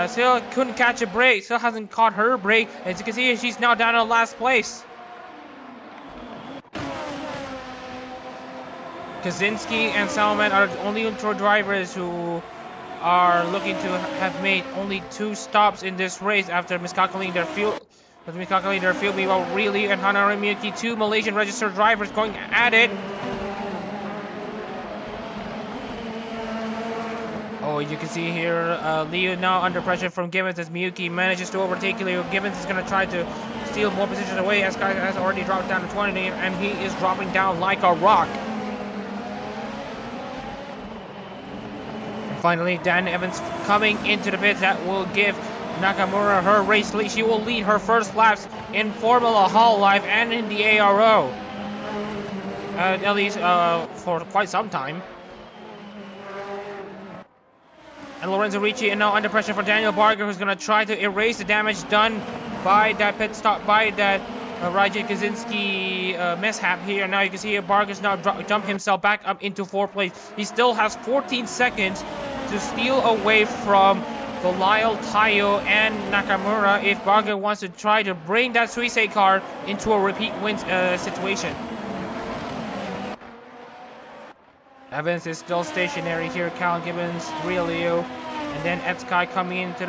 S1: still couldn't catch a break, still hasn't caught her break. As you can see, she's now down in last place. Kaczynski and Salman are the only tour drivers who are looking to have made only 2 stops in this race after miscalculating their fuel. Meanwhile, Really and Hanare Miyuki, 2 Malaysian registered drivers, going at it. Oh, you can see here, Leo now under pressure from Gibbons as Miyuki manages to overtake Leo. Gibbons is going to try to steal more positions away as Sky has already dropped down to 20, and he is dropping down like a rock. And finally, Dan Evans coming into the pits. That will give Nakamura her race lead. She will lead her first laps in Formula Hololive and in the ARO. At least for quite some time. And Lorenzo Ricci is now under pressure for Daniel Barger, who's going to try to erase the damage done by that pit stop, by that Raja Kaczynski mishap here. Now you can see Barger's now jump himself back up into 4th place. He still has 14 seconds to steal away from Lyle, Tayo, and Nakamura if Barger wants to try to bring that Suisei car into a repeat win situation. Evans is still stationary here. Callum Gibbons, Leo, and then Ed Sky coming into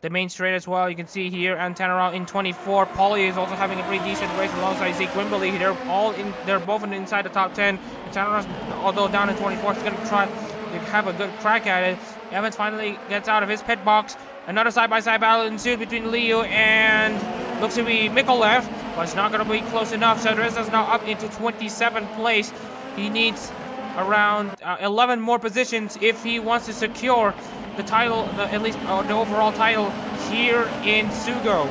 S1: the main straight as well. You can see here Antanarao in 24. Pauly is also having a pretty decent race alongside Zeke Wimberley. They're both inside the top 10. Antanarao's, although down in 24, is going to try to have a good crack at it. Evans finally gets out of his pit box. Another side-by-side battle ensued between Leo and looks to be Mikolev, but it's not going to be close enough. Sadreza's now up into 27th place. He needs around 11 more positions if he wants to secure the title, at least the overall title here in SUGO.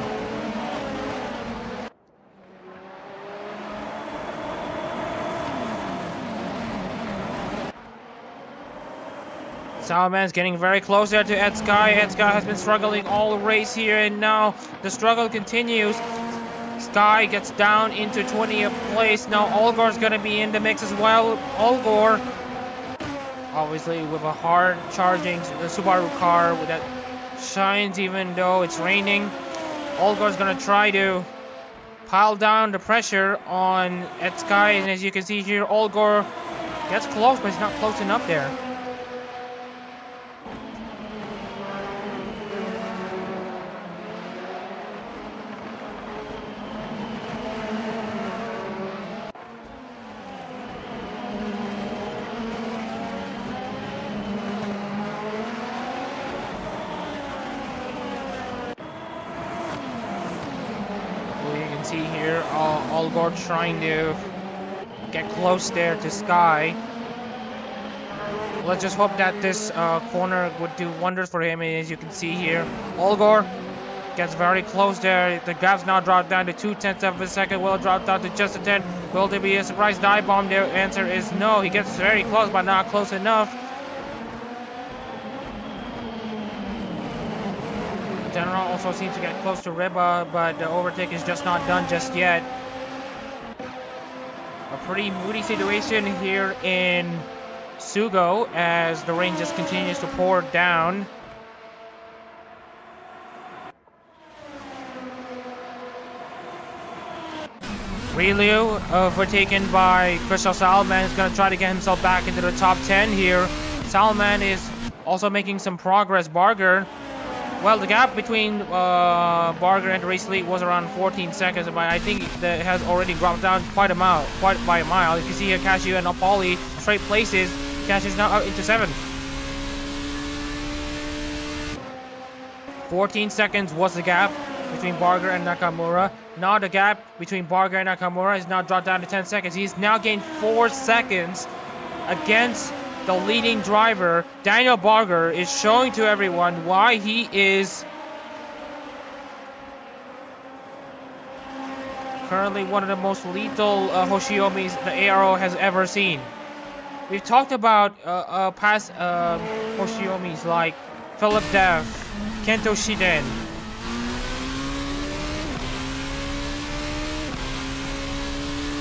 S1: Salman's getting very close there to Ed Sky. Ed Sky has been struggling all race here, and now the struggle continues. Sky gets down into 20th place. Now Olgor's going to be in the mix as well. Olgor, obviously with a hard charging Subaru car that shines even though it's raining. Olgor's going to try to pile down the pressure on Ed Sky, and as you can see here, Olgor gets close, but he's not close enough there. See here, Olgor trying to get close there to Sky. Let's just hope that this corner would do wonders for him. And as you can see here, Olgor gets very close there. The gap's now dropped down to 0.2 of a second. Will it drop down to just a 10? Will there be a surprise dive bomb? The answer is no. He gets very close, but not close enough. General also seems to get close to Riba, but the overtake is just not done just yet. A pretty moody situation here in SUGO as the rain just continues to pour down. Relu overtaken by Crystal Salman is going to try to get himself back into the top 10 here. Salman is also making some progress. Barger, well, the gap between Barger and the race lead was around 14 seconds, but I think that has already dropped down quite by a mile. You can see here Cashew and Apolli straight places. Cashew is now out into 7th. 14 seconds was the gap between Barger and Nakamura. Now the gap between Barger and Nakamura is now dropped down to 10 seconds. He's now gained 4 seconds against the leading driver. Daniel Barger is showing to everyone why he is currently one of the most lethal Hoshiomis the ARO has ever seen. We've talked about past Hoshiomis like Philip Dev, Kento Shiden,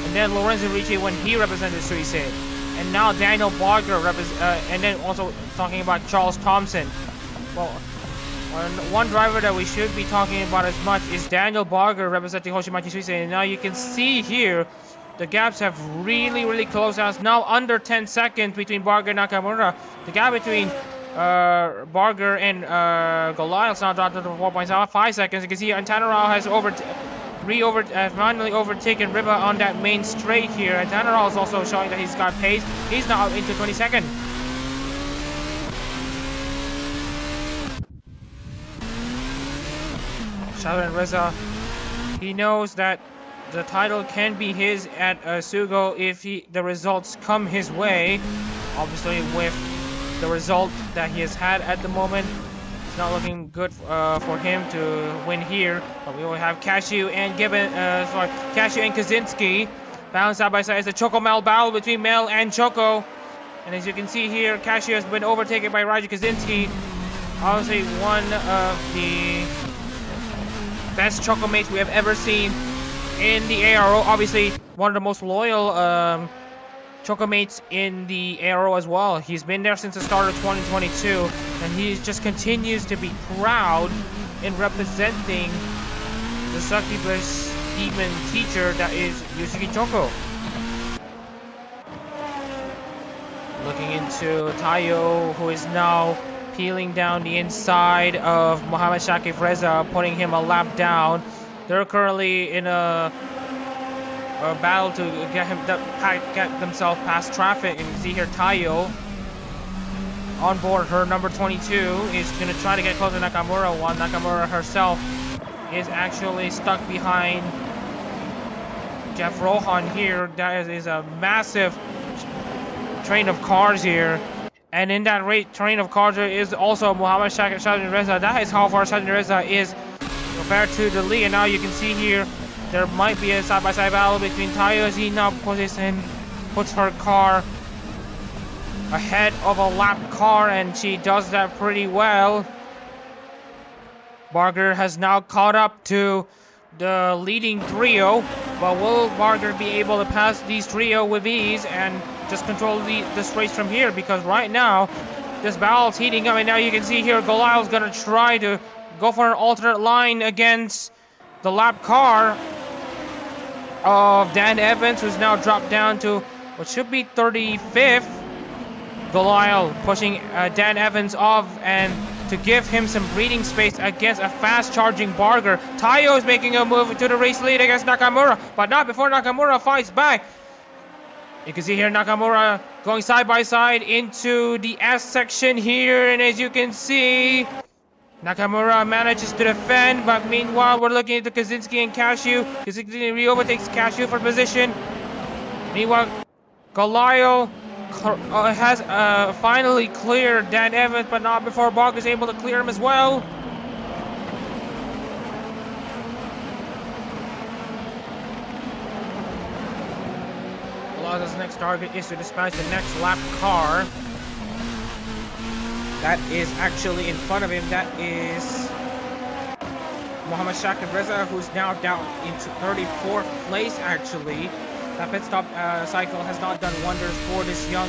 S1: and then Lorenzo Ricci when he represented Suicide, and now Daniel Barger and then also talking about Charles Thompson. Well, one driver that we should be talking about as much is Daniel Barger representing Hoshimachi Suicide, and now you can see here the gaps have really closed down. It's now under 10 seconds between Barger and Nakamura. The gap between Barger and Goliath now dropped to 4.5 seconds. You can see Antanarao has finally overtaken Riba on that main straight here. Antanarao is also showing that he's got pace. He's now into 22nd. Sharon Reza, he knows that the title can be his at SUGO if the results come his way. Obviously, with the result that he has had at the moment, it's not looking good for him to win here. But we will have Cashew and Cashew and Kaczynski bound side by side as the Choco Mel battle between Mel and Choco. And as you can see here, Cashew has been overtaken by Raja Kaczynski. Obviously, one of the best Choco mates we have ever seen in the ARO. Obviously, one of the most loyal Choco mates in the ARO as well. He's been there since the start of 2022, and he just continues to be proud in representing the succubus demon teacher that is Yusuke Choco. Looking into Tayo, who is now peeling down the inside of Mohamed Shakif Reza, putting him a lap down. They're currently in a battle to get themselves past traffic. And you see here Tayo on board her number 22 is going to try to get close to Nakamura, while Nakamura herself is actually stuck behind Jeff Rohan here. That is a massive train of cars here. And in that train of cars there is also Mohamed Shadin Reza. That is how far Shadin Reza is compared to the lead. And now you can see here there might be a side-by-side battle between Tayo as he now puts her car ahead of a lap car, and she does that pretty well. Barger has now caught up to the leading trio, but will Barger be able to pass these trio with ease and just control this race from here? Because right now this battle's heating up, and now you can see here Goliath's gonna try to go for an alternate line against the lap car of Dan Evans, who's now dropped down to what should be 35th. Goliath pushing Dan Evans off and to give him some breathing space against a fast-charging Barger. Tayo is making a move to the race lead against Nakamura, but not before Nakamura fights back. You can see here Nakamura going side by side into the S section here, and as you can see, Nakamura manages to defend, but meanwhile we're looking at the Kaczynski and Cashew. Kaczynski re-overtakes Cashew for position. Meanwhile, Goliath has finally cleared Dan Evans, but not before Barger is able to clear him as well. Goliath's next target is to dispatch the next lap car. That is actually in front of him. That is Mohamed Shakib Reza, who's now down into 34th place actually. That pit stop cycle has not done wonders for this young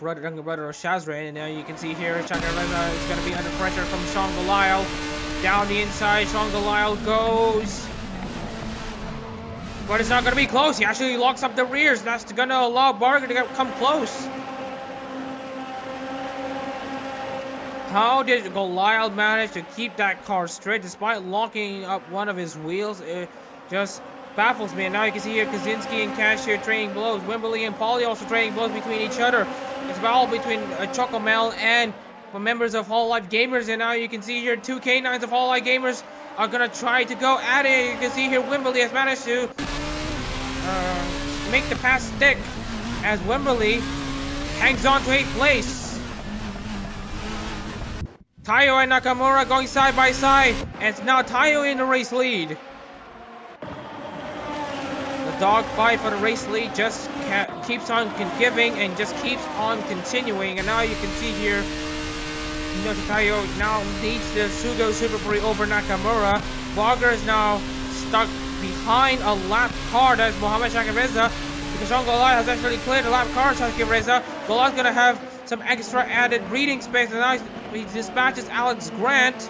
S1: younger brother of Shazran. And now you can see here Shakib Reza is going to be under pressure from Sean Goliath. Down the inside, Sean Goliath goes. But it's not going to be close. He actually locks up the rears. That's going to allow Barger to come close. How did Goliath manage to keep that car straight despite locking up one of his wheels? It just baffles me. And now you can see here Kaczynski and Cashier trading blows. Wimberly and Polly also trading blows between each other. It's a battle between Chocomel and members of Hololive Gamers. And now you can see here two K9s of Hololive Gamers are going to try to go at it. You can see here Wimberly has managed to make the pass stick as Wimberly hangs on to 8th place. Tayo and Nakamura going side by side, and it's now Tayo in the race lead. The dogfight for the race lead just keeps on giving and just keeps on continuing. And now you can see here, Tayo now leads the SUGO Super Pre over Nakamura. Barger is now stuck behind a lap car. That's Mohamed Shakib Reza. Because Sean Goliath has actually cleared the lap car. Shakib Reza. Goliath's gonna have some extra added breathing space, and now he dispatches Alex Grant.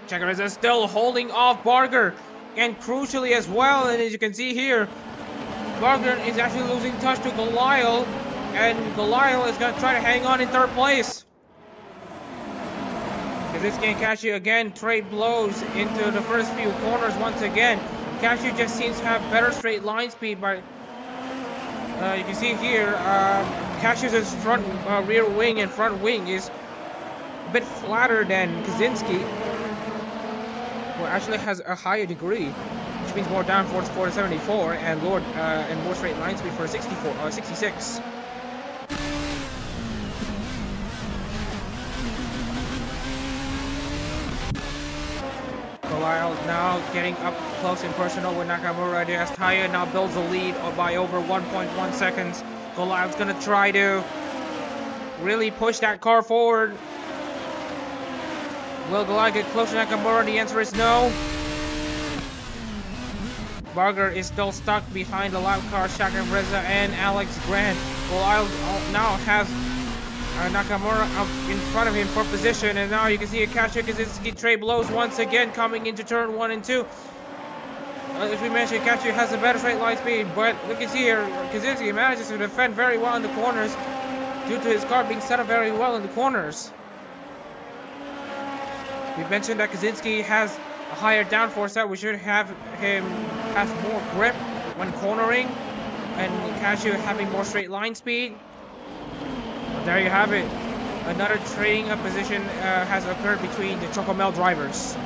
S1: Shakib Reza is still holding off Barger, and crucially as well. And as you can see here, Barger is actually losing touch to Goliath, and Goliath is gonna try to hang on in 3rd place. Kaczynski and Cashew again trade blows into the first few corners once again. Cashew just seems to have better straight line speed, but you can see here Cashew's front rear wing and front wing is a bit flatter than Kaczynski, who actually has a higher degree, which means more downforce for 74 and lower and more straight line speed for 66. Goliath now getting up close and personal with Nakamura. As Tayo now builds a lead by over 1.1 seconds. Goliath's gonna try to really push that car forward. Will Goliath get close to Nakamura? The answer is no. Barger is still stuck behind the lap car, Shakib Reza and Alex Grant. Goliath now has Nakamura up in front of him for position, and now you can see Akasha Kaczynski trade blows once again coming into turn 1 and 2. As we mentioned, Akasha has a better straight line speed, but look at here, Kaczynski manages to defend very well in the corners due to his car being set up very well in the corners. We mentioned that Kaczynski has a higher downforce set, we should have him have more grip when cornering, and Akasha having more straight line speed. There you have it. Another trading up position has occurred between the Chocomel drivers.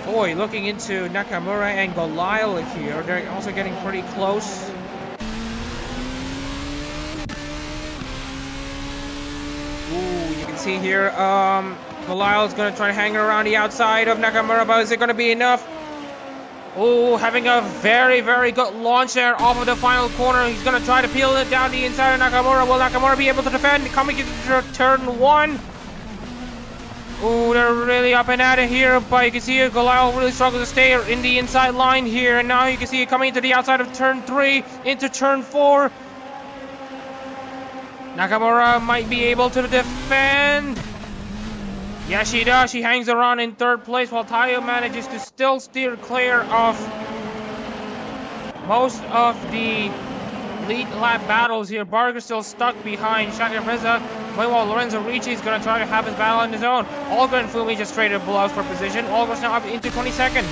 S1: Boy, looking into Nakamura and Goliath here, they're also getting pretty close. Ooh, you can see here, Goliath's gonna try to hang around the outside of Nakamura, but is it gonna be enough? Oh, having a very, very good launch there off of the final corner. He's going to try to peel it down the inside of Nakamura. Will Nakamura be able to defend? Coming into turn 1. Oh, they're really up and at it here, but you can see Goliath really struggles to stay in the inside line here. And now you can see it coming into the outside of turn 3, into turn 4. Nakamura might be able to defend. Yes, she does. She hangs around in 3rd place while Tayo manages to still steer clear of most of the lead lap battles here. Barger's still stuck behind Shakib Reza. Meanwhile, Lorenzo Ricci is going to try to have his battle on his own. Olga and Fumi just traded blows for position. Olga's now up into 22nd.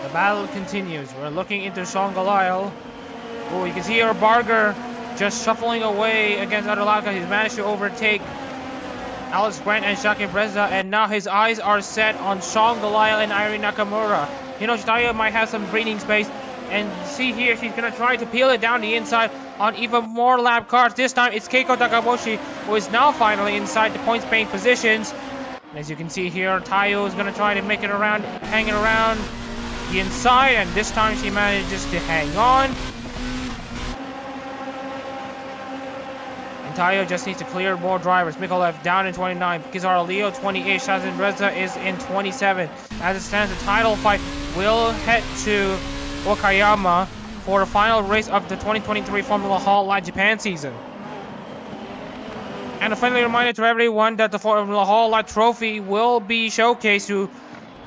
S1: The battle continues. We're looking into Sean Goliath. Oh, you can see here Barger just shuffling away against other lap guys. He's managed to overtake Alex Grant and Shakib Reza, and now his eyes are set on Sean Goliath and Irene Nakamura. You know, Tayo might have some breathing space, and see here, she's gonna try to peel it down the inside on even more lap cars. This time, it's Keiko Takaboshi, who is now finally inside the points paying positions. As you can see here, Tayo is going to try to make it around, hanging around the inside, and this time she manages to hang on. And Tayo just needs to clear more drivers. Mikolev down in 29, Kizaru Leo 28, Shazin Reza is in 27. As it stands, the title fight will head to Okayama for the final race of the 2023 Formula Hololive Japan season. And a friendly reminder to everyone that the Formula Hololive trophy will be showcased to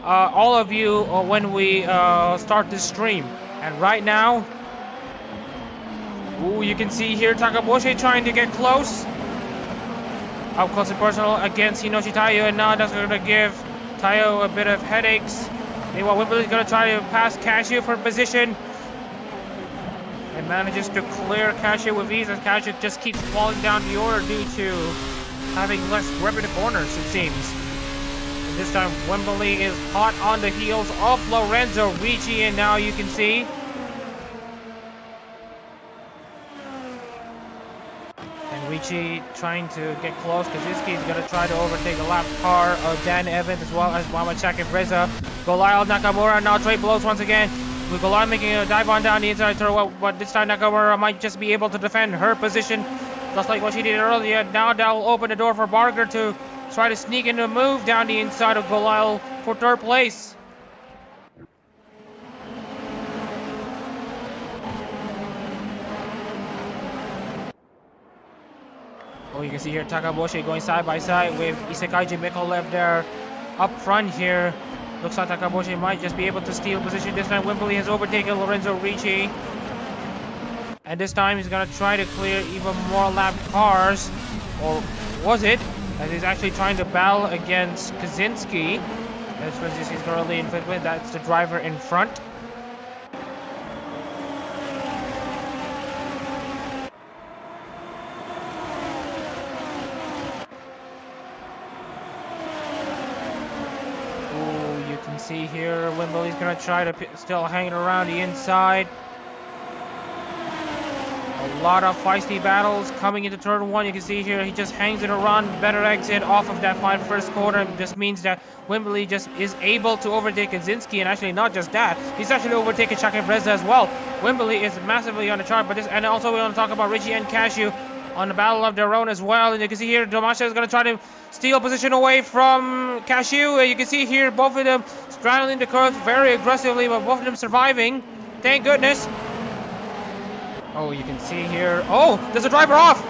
S1: all of you when we start this stream. And right now, ooh, you can see here Takaboshi trying to get close. Up close and personal against Hinoshi Tayo, and now that's going to give Tayo a bit of headaches. Meanwhile, Wimberley's going to try to pass Cashew for position. And manages to clear Cashew with ease, as Cashew just keeps falling down the order due to having less grip in the corners, it seems. And this time, Wimberley is hot on the heels of Lorenzo Ricci, and now you can see and Ricci trying to get close. Kaczynski is going to try to overtake the lap car of Dan Evans as well as Mamachak and Reza. Goliath Nakamura now trade blows once again. With Goliath making a dive on down the inside turn, but this time Nakamura might just be able to defend her position, just like what she did earlier. Now that will open the door for Barger to try to sneak in a move down the inside of Goliath for third place. Oh, you can see here Takaboshi going side by side with Isekaiji Mikolev there up front here. Looks like Takaboshi might just be able to steal position. This time Wimberley has overtaken Lorenzo Ricci. And this time he's going to try to clear even more lap cars. Or was it? As he's actually trying to battle against Kaczynski. That's Kaczynski's currently in fifth place. That's the driver in front. See here, Wimberley's gonna try to still hanging around the inside. A lot of feisty battles coming into turn one. You can see here he just hangs it around, better exit off of that fine first corner. This means that Wimberley just is able to overtake Kaczynski, and actually not just that, he's actually overtaken Shaka Breza as well. Wimberley is massively on the chart, but this, and also we want to talk about Ricci and Cashew on the battle of their own as well. And you can see here Domasha is going to try to steal position away from Cashew. You can see here both of them straddling the curve very aggressively, but both of them surviving. Thank goodness. Oh, you can see here. Oh, there's a driver off.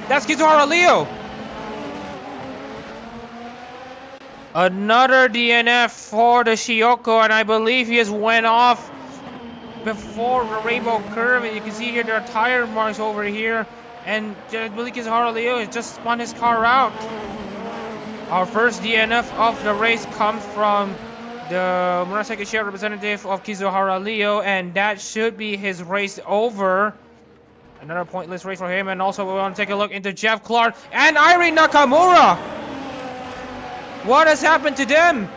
S1: That's Kizuhara Leo. Another DNF for the Shioko, and I believe he has went off before the rainbow curve. And you can see here there are tire marks over here. And I believe Kizuhara Leo has just spun his car out. Our first DNF of the race comes from the Murasaki Share representative of Kizuhara Leo, and that should be his race over. Another pointless race for him. And also we want to take a look into Jeff Clark and Irene Nakamura. What has happened to them?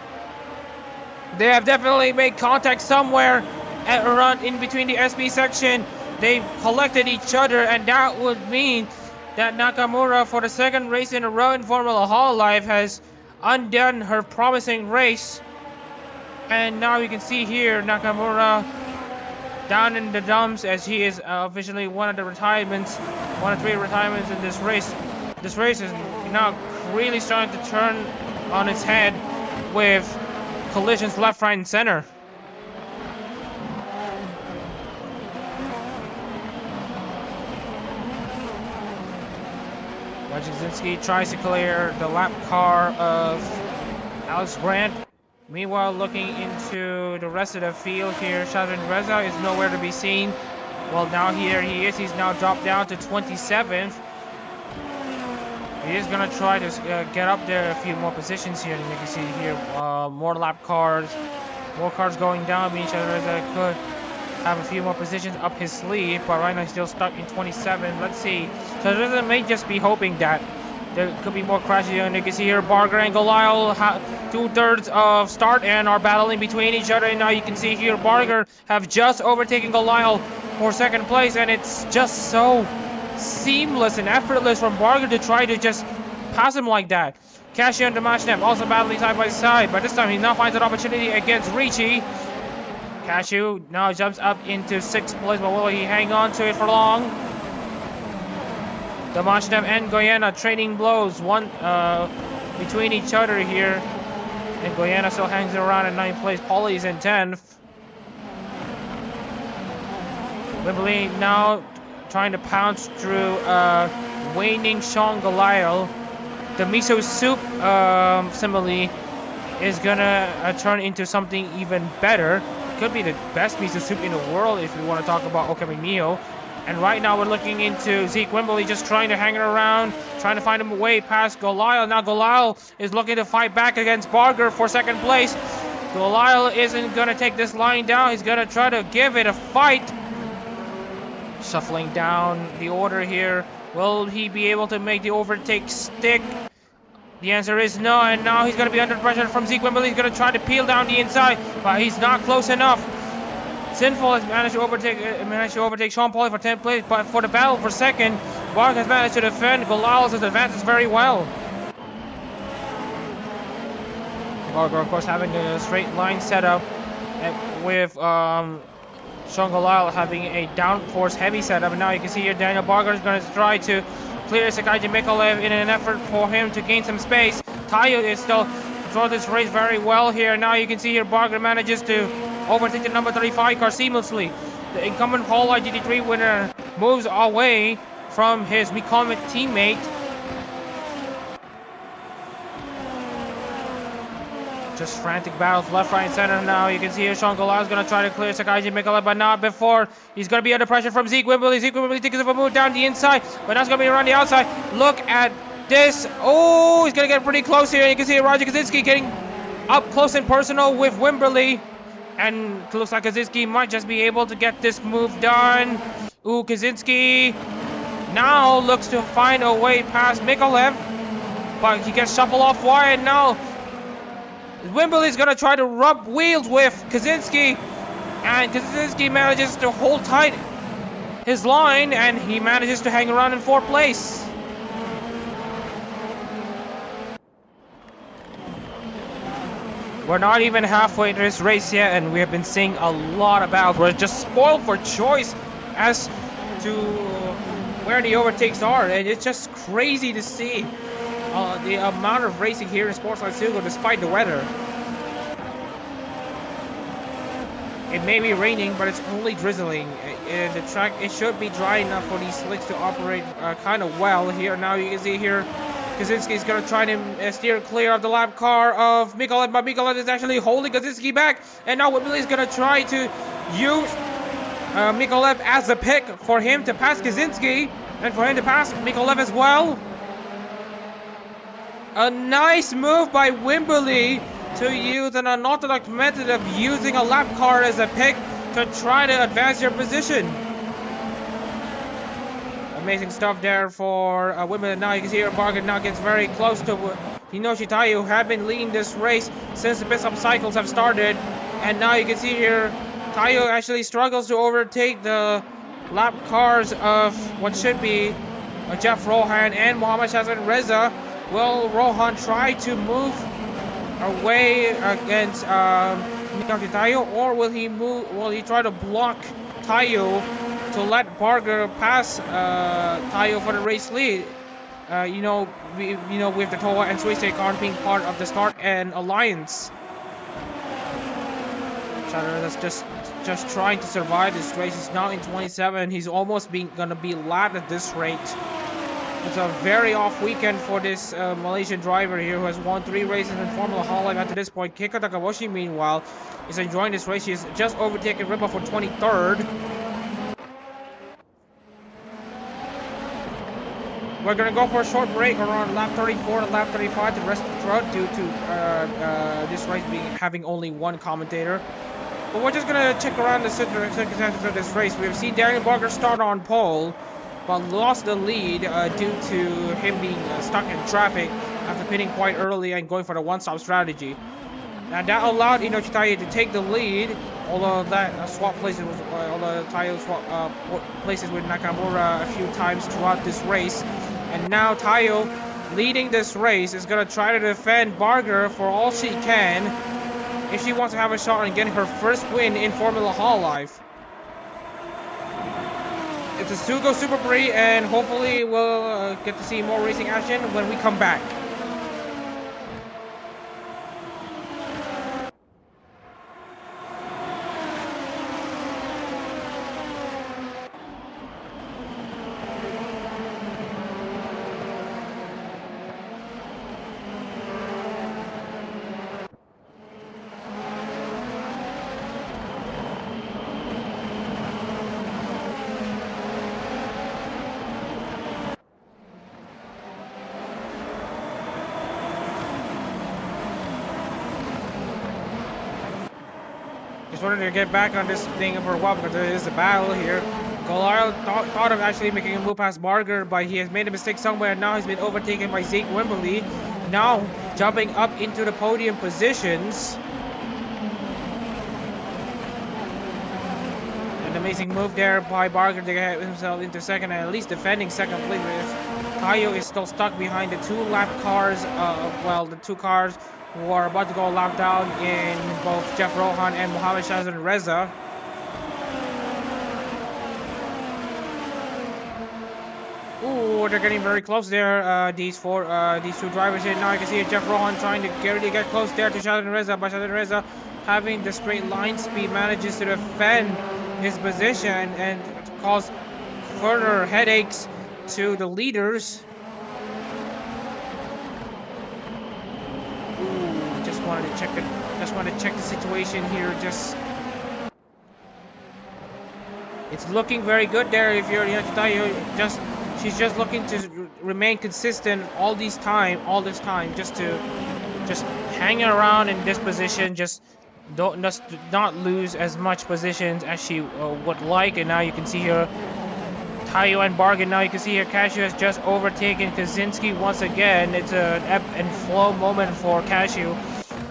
S1: They have definitely made contact somewhere around in between the SB section. They collected each other, and that would mean that Nakamura, for the second race in a row in Formula Hololive, has undone her promising race. And now you can see here Nakamura down in the dumps, as he is officially one of the retirements, one of 3 retirements in this race. This race is now really starting to turn on its head with collisions left, right, and center. Kaczynski tries to clear the lap car of Alex Grant. Meanwhile, looking into the rest of the field here, Shazin Reza is nowhere to be seen. Well, now here he is. He's now dropped down to 27th. He is going to try to get up there a few more positions here. And you can see here more lap cars, more cars going down. Means Shazin Reza could have a few more positions up his sleeve, but right now he's still stuck in 27. Let's see. So Reza may just be hoping that there could be more crashes here. And you can see here Barger and Goliath, 2/3 of start and are battling between each other. And now you can see here Barger have just overtaken Goliath for second place, and it's just so seamless and effortless from Barger to try to just pass him like that. Cashew and Damashnev also battling side by side, but this time he now finds an opportunity against Ricci. Cashew now jumps up into 6th place, but will he hang on to it for long? Damashnev and Goyena trading blows between each other here. And Goyena still hangs around in 9th place. Pauly is in 10th. Wimberley now trying to pounce through waning Sean Galayo. The miso soup simile is gonna turn into something even better. Could be the best miso soup in the world if we want to talk about Okami Mio. And right now we're looking into Zeke Wimberley just trying to hang around, trying to find a way past Goliath. Now Goliath is looking to fight back against Barger for 2nd place. Goliath isn't going to take this line down. He's going to try to give it a fight. Shuffling down the order here. Will he be able to make the overtake stick? The answer is no, and now he's going to be under pressure from Zeke Wimberley. He's going to try to peel down the inside, but he's not close enough. Sinful has managed to overtake Sean Pauly for 10th place, but for the battle for 2nd, Bark has managed to defend Goliath's advances very well. Barker, of course, having a straight line setup with Sean Goliath having a downforce heavy setup. And now you can see here Daniel Barker is going to try to clear Sakaji Mikolev in an effort for him to gain some space. Tayo is still controlling this race very well here. Now you can see here Barker manages to overtake the number 35 car seamlessly. The incumbent Hololive GT3 winner moves away from his McCormick teammate. Just frantic battles left, right, and center now. You can see here Sean Goliath is going to try to clear Sakaji Mikolev, but not before. He's going to be under pressure from Zeke Wimberley. Zeke Wimberley takes a move down the inside, but now it's going to be around the outside. Look at this. Oh, he's going to get pretty close here. You can see Roger Kaczynski getting up close and personal with Wimberley. And it looks like Kaczynski might just be able to get this move done. Ooh, Kaczynski now looks to find a way past Mikolev, but he gets shuffled off wide. Now Wimberley's going to try to rub wheels with Kaczynski, and Kaczynski manages to hold tight his line, and he manages to hang around in 4th place. We're not even halfway through this race yet, and we have been seeing a lot of battles. We're just spoiled for choice as to where the overtakes are, and it's just crazy to see the amount of racing here in Sportsland SUGO despite the weather. It may be raining, but it's only drizzling. And the track, it should be dry enough for these slicks to operate kind of well here. Now you can see here Kaczynski is going to try to steer clear of the lap car of Mikolev, but Mikolev is actually holding Kaczynski back. And now Wimberley is going to try to use Mikolev as a pick for him to pass Kaczynski and for him to pass Mikolev as well. A nice move by Wimberley to use an unorthodox method of using a lap car as a pick to try to advance your position. Amazing stuff there for Wimberley. Now you can see here Barker now gets very close to Hinoshi Tayo, who had been leading this race since the pit-stop cycles have started. And now you can see here Tayo actually struggles to overtake the lap cars of what should be Jeff Rohan and Mohammad Shazan Reza. Will Rohan try to move away against Hinoshi Tayo, or will he try to block Tayo to let Barger pass Tayo for the race lead? With the Toa and Swiss car being part of the start and alliance. Shadar is just trying to survive this race. He's now in 27. He's almost gonna be last at this rate. It's a very off weekend for this Malaysian driver here who has won 3 races in Formula Hololive up to this point. Keiko Takaboshi, meanwhile, is enjoying this race. He has just overtaken Ripa for 23rd. We're going to go for a short break around lap 34 to lap 35 to rest the crowd due to this race having only one commentator. But we're just going to check around the circumstances of this race. We've seen Daniel Barker start on pole, but lost the lead due to him being stuck in traffic after pitting quite early and going for the one-stop strategy. And that allowed Hinoshi Tayo to take the lead, although that swap places with Tayo swap places with Nakamura a few times throughout this race. And now Tayo leading this race, is going to try to defend Barger for all she can if she wants to have a shot on getting her first win in Formula Hololive. It's a SUGO Super Prix, and hopefully we'll get to see more racing action when we come back. Just wanted to get back on this thing for a while because there is a battle here. Goliath thought of actually making a move past Barger, but he has made a mistake somewhere, and now he's been overtaken by Zeke Wimberly. Now jumping up into the podium positions. An amazing move there by Barger to get himself into second, and at least defending second place. Tayo is still stuck behind the two lap cars, the two cars who are about to go lap down in both Jeff Rohan and Mohamed Shazan Reza. Ooh, they're getting very close there, these two drivers here. Now I can see Jeff Rohan trying to really get close there to Shazan Reza, but Shazan Reza, having the straight line speed, manages to defend his position and cause further headaches to the leaders. Just wanted to check the situation here. It's looking very good there. If you're she's just looking to remain consistent all this time, just hang around in this position, just not lose as much positions as she would like. And now you can see here Tayo and Bargain. Now you can see here Cashew has just overtaken Kaczynski once again. It's an ebb and flow moment for Cashew.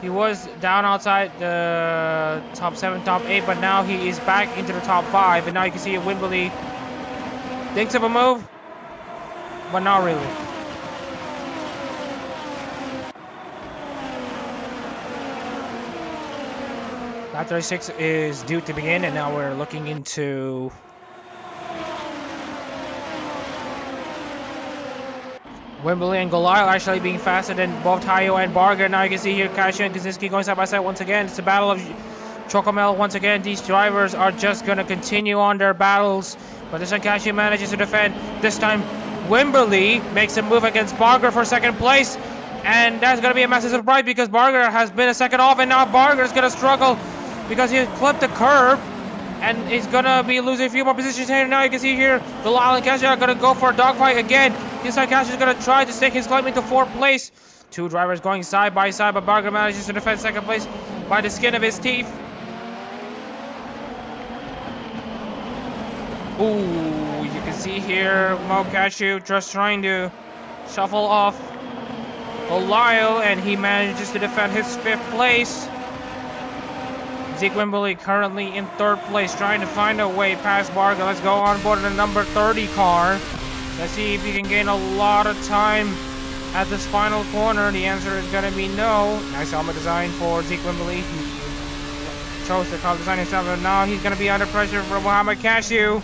S1: He was down outside the top 7, top 8, but now he is back into the top 5. And now you can see Wimberly thinks of a move, but not really. Lap 36 is due to begin, and now we're looking into Wimberly and Goliath actually being faster than both Tayo and Barger. Now you can see here Cashew and Kaczynski going side by side once again. It's a battle of Chocomel once again. These drivers are just going to continue on their battles. But this time Cashew manages to defend. This time Wimberly makes a move against Barger for second place. And that's going to be a massive surprise because Barger has been a second off. And now Barger is going to struggle because he clipped the curb. And he's going to be losing a few more positions here. Now you can see here Goliath and Cashew are going to go for a dogfight again. This time Cashew is going to try to stake his claim into 4th place. Two drivers going side by side, but Barger manages to defend second place by the skin of his teeth. Ooh, you can see here Mo Cashew just trying to shuffle off Goliath, and he manages to defend his 5th place. Zeke Wimberly currently in 3rd place, trying to find a way past Barger. Let's go on board the number 30 car. Let's see if he can gain a lot of time at this final corner. The answer is going to be no. Nice helmet design for Zeke Wimberly. He chose to car design himself, and now he's going to be under pressure from Mohamed Cashew.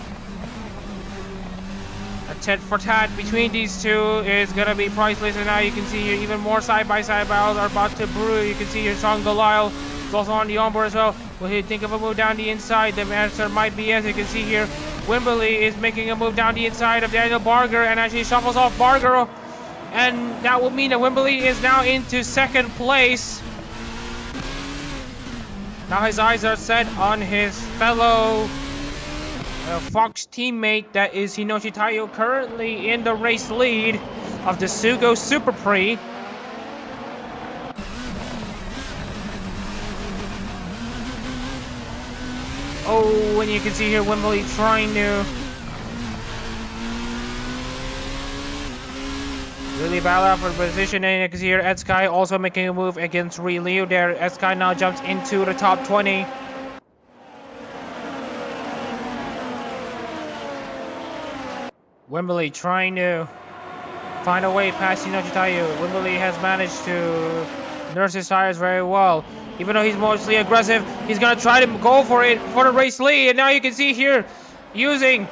S1: A tit for tat between these two is going to be priceless, and now you can see here even more side-by-side battles are about to brew. You can see here Sean Goliath is also on the onboard as well. Will he think of a move down the inside? The answer might be yes. You can see here Wimberly is making a move down the inside of Daniel Barger and actually shuffles off Barger. And that will mean that Wimberly is now into 2nd place. Now his eyes are set on his fellow Fox teammate, that is Hinoshi Tayo, currently in the race lead of the SUGO Super Prix. Oh, and you can see here Wimberly trying to really battle out for position, and you can see here Ed Sky also making a move against Ri Liu there. Ed Sky now jumps into the top 20. Wimberly trying to find a way past Hinochi Tayu. Wimberly has managed to nurse his tires very well. Even though he's mostly aggressive, he's going to try to go for it for the race lead. And now you can see here, using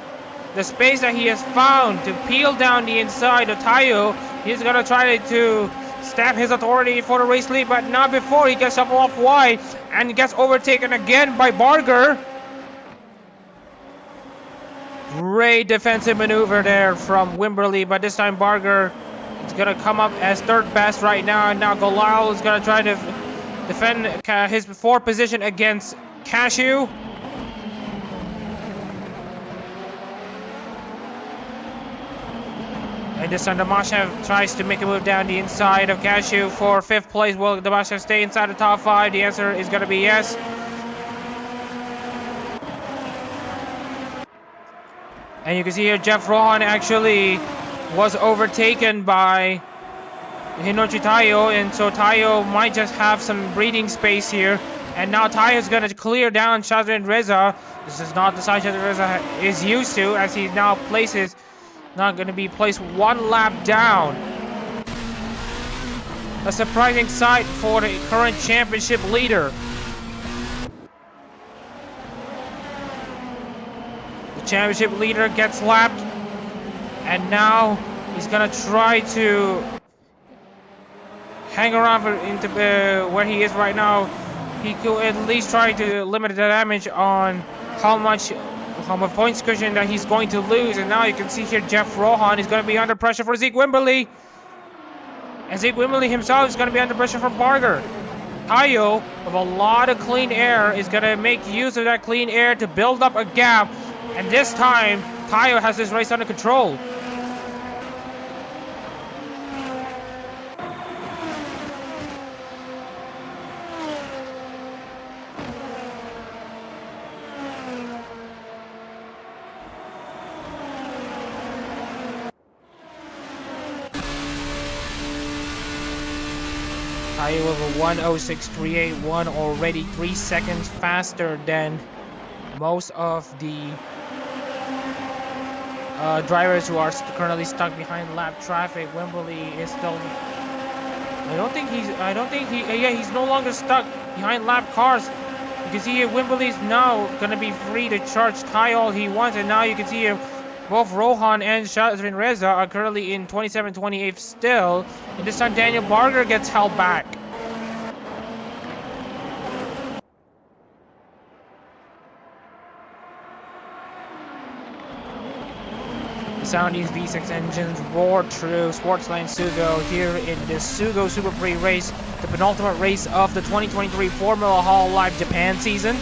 S1: the space that he has found to peel down the inside of Tayu, he's going to try to stamp his authority for the race lead, but not before he gets shuffled off wide and gets overtaken again by Barger. Great defensive maneuver there from Wimberly, but this time Barger is going to come up as third best right now, and now Golal is going to try to defend his fourth position against Cashew. And this time Damashev tries to make a move down the inside of Cashew for fifth place. Will Damashev stay inside the top five? The answer is going to be yes. And you can see here Jeff Rohan actually was overtaken by Hinochi Tayo, and so Tayo might just have some breathing space here. And now Tayo is going to clear down Shazrin Reza. This is not the side Shazrin Reza is used to, as he now places, not going to be placed one lap down. A surprising sight for the current championship leader. The championship leader gets lapped, and now he's going to try to hang around into where he is right now. He could at least try to limit the damage on how much points cushion that he's going to lose. And now you can see here Jeff Rohan is going to be under pressure for Zeke Wimberly. And Zeke Wimberly himself is going to be under pressure from Barger. Tayo, with a lot of clean air, is going to make use of that clean air to build up a gap. And this time, Tayo has this race under control. Tayo with a 1:06.381, already 3 seconds faster than most of the drivers who are currently stuck behind lap traffic. Wimberly is still. He's no longer stuck behind lap cars. You can see here Wimberly is now gonna be free to charge Tayo all he wants, and now you can see here both Rohan and Shazrin Reza are currently in 27th, 28th still. And this time Daniel Barger gets held back. The sound of these V6 engines roar through Sportsland SUGO here in the SUGO Super Prix race, the penultimate race of the 2023 Formula Hololive Japan season.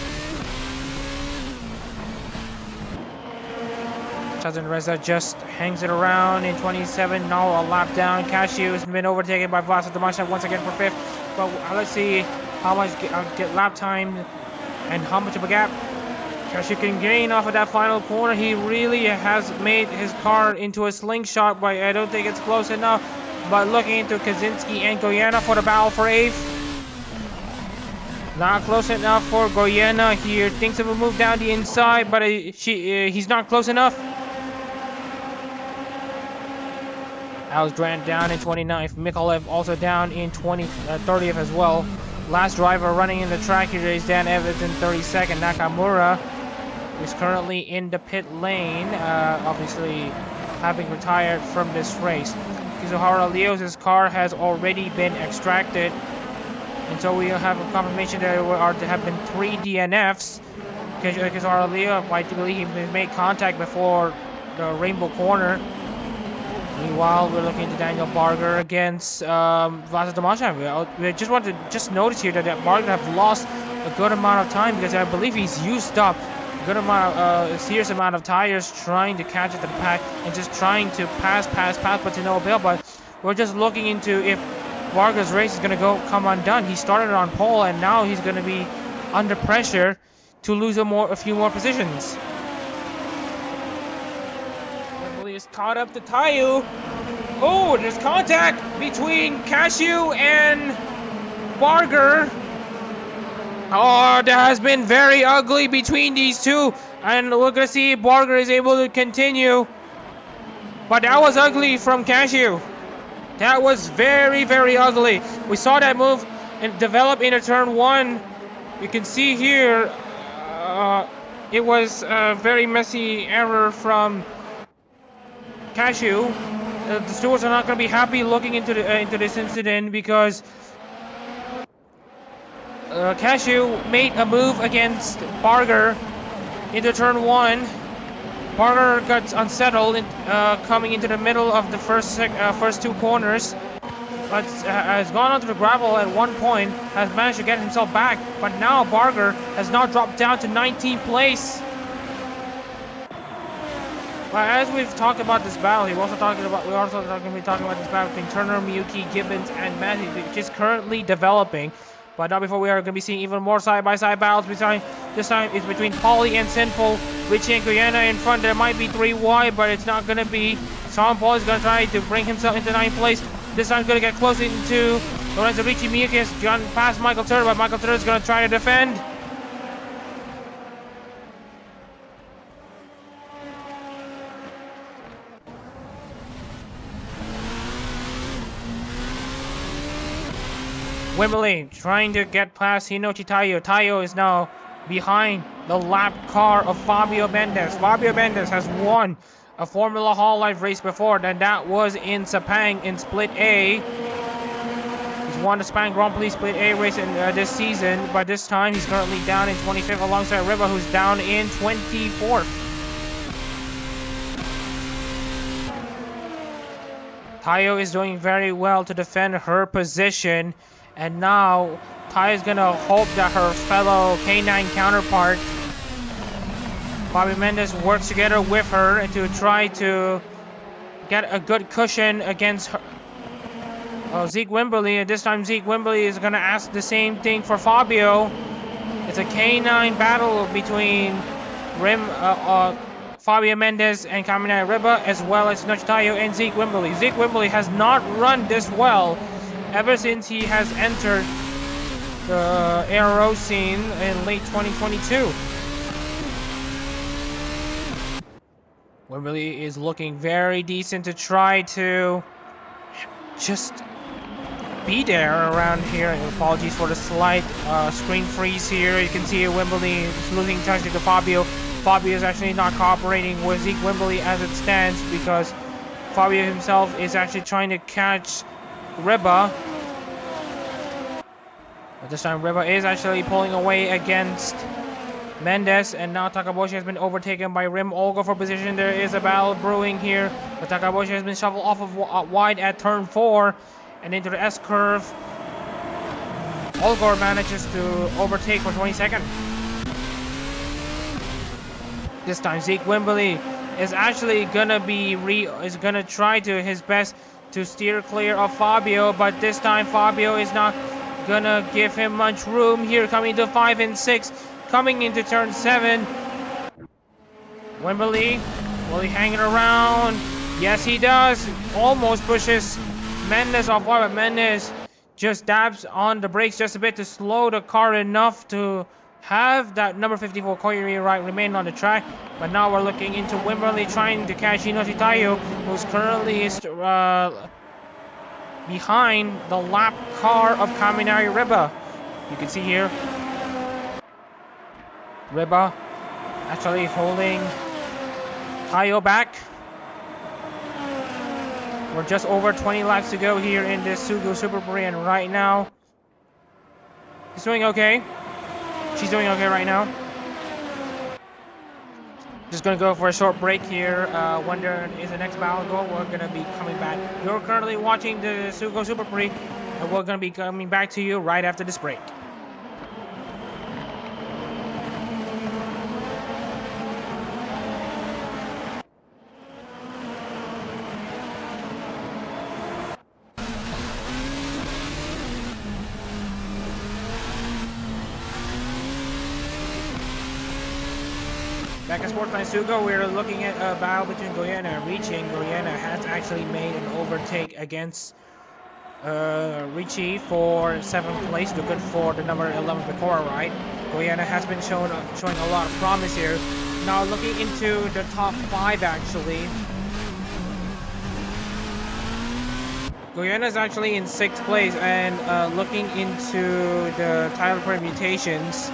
S1: Shazrin Reza just hangs it around in 27, now a lap down. Cashew has been overtaken by Vlasa Damashev once again for fifth. But let's see how much get lap time and how much of a gap Cashew can gain off of that final corner. He really has made his car into a slingshot, but I don't think it's close enough. But looking into Kaczynski and Goyena for the battle for 8th. Not close enough for Goyena here. Thinks of a move down the inside, but he's not close enough. Alex Grant down in 29th. Mikolev also down in 30th as well. Last driver running in the track here is Dan Evans in 32nd. Nakamura is currently in the pit lane, obviously having retired from this race. Kizuhara Leo's car has already been extracted, and so we have a confirmation that there have been 3 DNFs. Kizuhara Leo, I believe he made contact before the rainbow corner. Meanwhile, we're looking at Daniel Barger against Vlasa Damashev. We just want to notice here that Barger have lost a good amount of time, because I believe he's used up a good amount, a serious amount of tires trying to catch up to the pack and just trying to pass, but to no avail. But we're just looking into if Barger's race is going to come undone. He started on pole, and now he's going to be under pressure to lose a few more positions. Is caught up to Tayu. Oh, there's contact between Cashew and Barger. Oh, that has been very ugly between these two. And we're going to see if Barger is able to continue. But that was ugly from Cashew. That was very, very ugly. We saw that move and develop into turn 1. You can see here, it was a very messy error from Cashew. The stewards are not going to be happy looking into this incident because Cashew made a move against Barger into turn 1. Barger got unsettled coming into the middle of the first two corners, but has gone onto the gravel at one point, has managed to get himself back, but now Barger has now dropped down to 19th place. But as we've talked about this battle, we're also going to be talking about this battle between Turner, Miyuki, Gibbons, and Matthew, which is currently developing. But now before we are going to be seeing even more side-by-side battles. This time it's between Paulie and Sinful. Richie and Guyana in front. There might be 3 wide, but it's not going to be. Sean Paul is going to try to bring himself into 9th place. This time he's going to get close into Lorenzo Ricci. Miyuki has gone past Michael Turner, but Michael Turner is going to try to defend. Wimberley trying to get past Hinochi Tayo. Tayo is now behind the lap car of Fabio Mendes. Fabio Mendes has won a Formula Hololive race before, and that was in Sepang in Split A. He's won the Sepang Grand Prix Split A race in this season, but this time he's currently down in 25th alongside Riva, who's down in 24th. Tayo is doing very well to defend her position. And now, Ty is gonna hope that her fellow K9 counterpart, Bobby Mendes, works together with her to try to get a good cushion against her. Zeke Wimberley, and this time Zeke Wimberley is gonna ask the same thing for Fabio. It's a K9 battle between Fabio Mendes and Kaminai Riba, as well as Nochitayo and Zeke Wimberley. Zeke Wimberley has not run this well ever since he has entered the aero scene in late 2022. Wimberley is looking very decent to try to just be there around here. Apologies for the slight screen freeze here. You can see Wimberley is losing touch to Fabio. Fabio is actually not cooperating with Zeke Wimberley as it stands because Fabio himself is actually trying to catch Riba. But this time Riba is actually pulling away against Mendes, and now Takaboshi has been overtaken by Rim Olga for position. There is a battle brewing here, but Takaboshi has been shuffled off of wide at turn 4 and into the S curve. Olgor manages to overtake for 22nd. This time Zeke Wimberley is actually gonna try to his best to steer clear of Fabio, but this time Fabio is not gonna give him much room here, coming to 5 and 6, coming into turn 7. Wimberley, will he hang it around? Yes, he does. Almost pushes Mendes off, but Mendes just dabs on the brakes just a bit to slow the car enough to have that number 54 Koiri right remain on the track. But now we're looking into Wimberley trying to catch Hinoshi Tayo, who's currently behind the lap car of Kaminari Riba. You can see here Riba actually holding Tayo back. We're just over 20 laps to go here in this SUGO Super Prix, and right now he's doing okay. She's doing okay right now. Just gonna go for a short break here. When there is the next battle goal, we're gonna be coming back. You're currently watching the SUGO Super Prix, and we're gonna be coming back to you right after this break. Back at Sportsland SUGO, we're looking at a battle between Goyana and Ricci. Goyana has actually made an overtake against Ricci for 7th place, to good for the number 11 Pecora ride. Goyana has been showing a lot of promise here. Now looking into the top 5 actually. Goyena is actually in 6th place, and looking into the title permutations,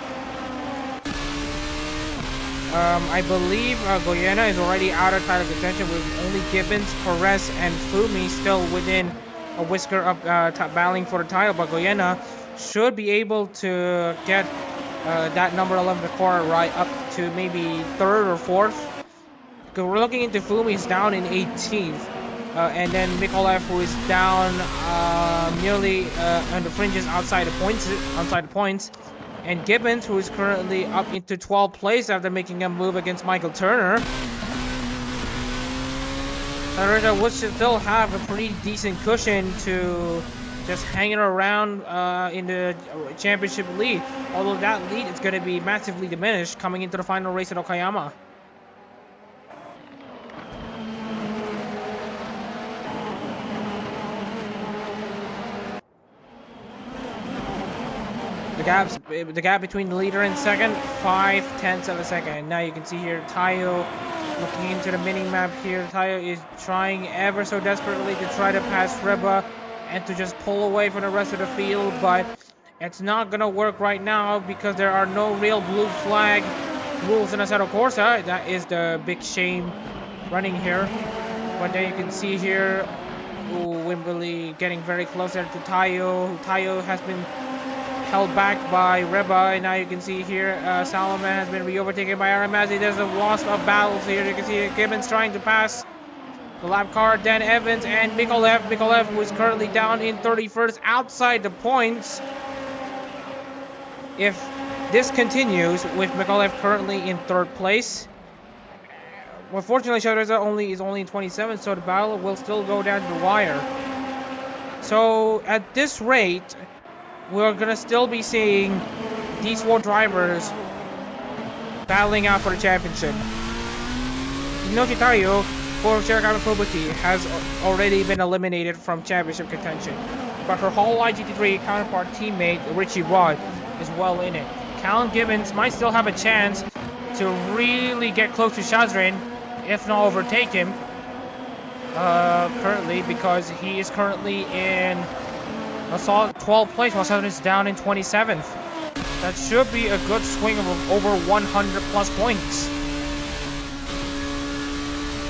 S1: I believe Goyena is already out of title contention with only Gibbons, Perez, and Fumi still within a whisker of battling for the title, but Goyena should be able to get that number 11 car right up to maybe 3rd or 4th. Because we're looking into Fumi's down in 18th, and then Mikolev, who is down nearly on the fringes outside the points, and Gibbons, who is currently up into 12th place after making a move against Michael Turner. Sarita would still have a pretty decent cushion to just hanging around in the championship lead, although that lead is going to be massively diminished coming into the final race at Okayama. The gap between the leader and second, 0.5 of a second. Now you can see here Tayo looking into the mini map here. Tayo is trying ever so desperately to try to pass Reba and to just pull away from the rest of the field, but it's not gonna work right now because there are no real blue flag rules in Assetto Corsa. That is the big shame running here. But then you can see here Wimberley getting very close there to Tayo. Tayo has been held back by Reba, and now you can see here Salomon has been re-overtaken by RMS. There's a wasp of battles here. You can see Gibbons trying to pass the lap car, Dan Evans, and Mikolev. Mikolev, who is currently down in 31st outside the points. If this continues with Mikolev currently in 3rd place, unfortunately Shadowza is only in 27th, so the battle will still go down to the wire. So at this rate, we're gonna still be seeing these 4 drivers battling out for the championship. Inoki Tayo for Shirakawa Fubuki has already been eliminated from championship contention, but her Hololive GT3 counterpart teammate Richie Rod is well in it. Callum Gibbons might still have a chance to really get close to Shazrin, if not overtake him currently, because he is currently in a solid 12th place while Shazrin is down in 27th. That should be a good swing of over 100 plus points.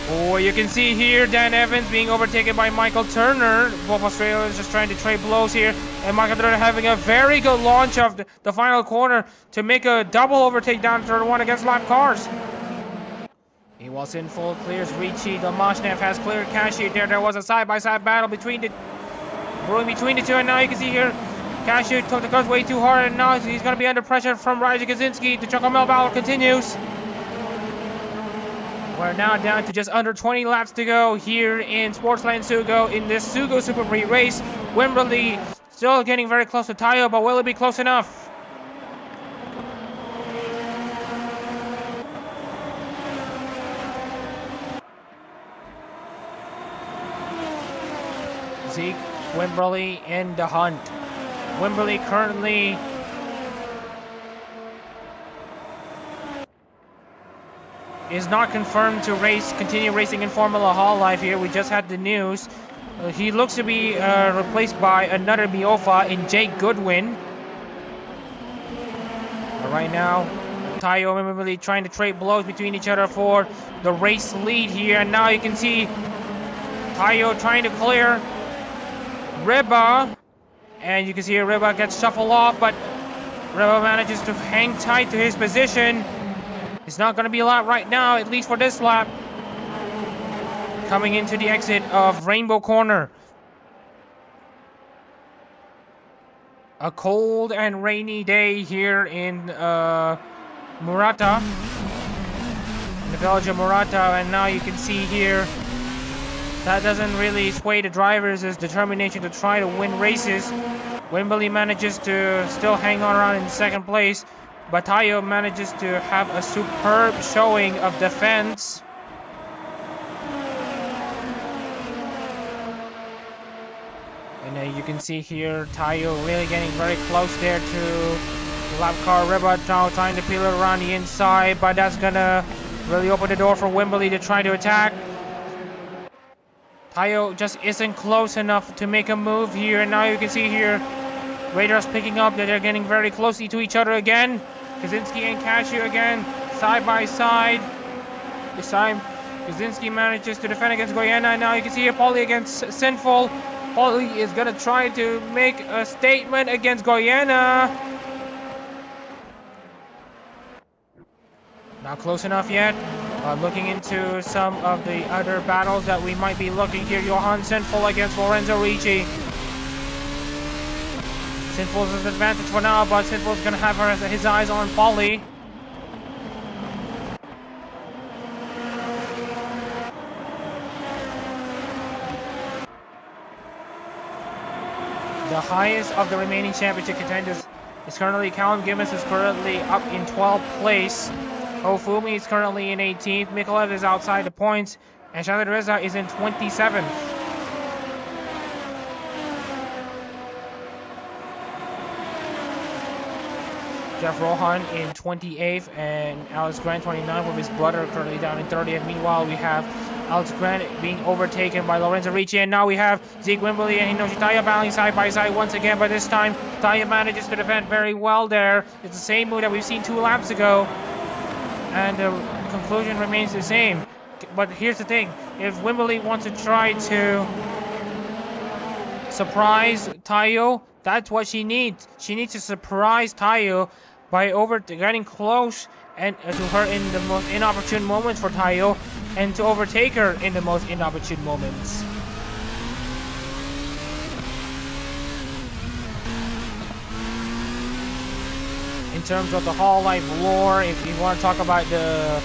S1: Oh, you can see here Dan Evans being overtaken by Michael Turner. Both Australians just trying to trade blows here, and Michael Turner having a very good launch of the final corner to make a double overtake down to turn 1 against lap cars. He was in full clears. Ricci Domashnev has cleared Kashi there. There was a side-by-side battle between the two, and now you can see here Kashi took the cars way too hard, and now he's going to be under pressure from Raja Kaczynski. The Chocomel battle continues. We're now down to just under 20 laps to go here in Sportsland SUGO in this SUGO Super Prix race. Wimberley still getting very close to Tayo, but will it be close enough? Zeke Wimberley in the hunt. Wimberley currently is not confirmed to continue racing in Formula Hololive here. We just had the news. He looks to be replaced by another Miofa in Jake Goodwin. Right now, Tayo and Wimberley trying to trade blows between each other for the race lead here. And now you can see Tayo trying to clear Reba. And you can see Reba gets shuffled off, but Reba manages to hang tight to his position. It's not going to be a lot right now, at least for this lap. Coming into the exit of Rainbow Corner. A cold and rainy day here in Murata. In the village of Murata, and now you can see here that doesn't really sway the drivers' determination to try to win races. Wimberley manages to still hang on around in 2nd place. But Tayo manages to have a superb showing of defense. And you can see here Tayo really getting very close there to lap car Reba now trying to peel it around the inside, but that's gonna really open the door for Wimberley to try to attack. Taiyo just isn't close enough to make a move here. And now you can see here, radars picking up that they're getting very closely to each other again. Kaczynski and Cashew again, side by side. This time, Kaczynski manages to defend against Goyena. And now you can see here, Paulie against Sinful. Paulie is going to try to make a statement against Goyena. Not close enough yet. Looking into some of the other battles that we might be looking here. Johan Sinful against Lorenzo Ricci. Sinful's an advantage for now, but Sinful's going to have his eyes on Paulie. The highest of the remaining championship contenders is currently Callum Gibbons, is currently up in 12th place. Ofumi is currently in 18th. Mikolev is outside the points. And Shahid Reza is in 27th. Jeff Rohan in 28th. And Alex Grant 29th, with his brother currently down in 30th. Meanwhile, we have Alex Grant being overtaken by Lorenzo Ricci. And now we have Zeke Wimberly and Hinoshi Taiyo battling side by side once again. But this time, Taiyo manages to defend very well there. It's the same move that we've seen 2 laps ago. And the conclusion remains the same. But here's the thing. If Wimberly wants to try to surprise Taiyo, that's what she needs. She needs to surprise Taiyo by getting close and to her in the most inopportune moments for Taiyo, and to overtake her in the most inopportune moments. In terms of the Hololive lore, if you want to talk about the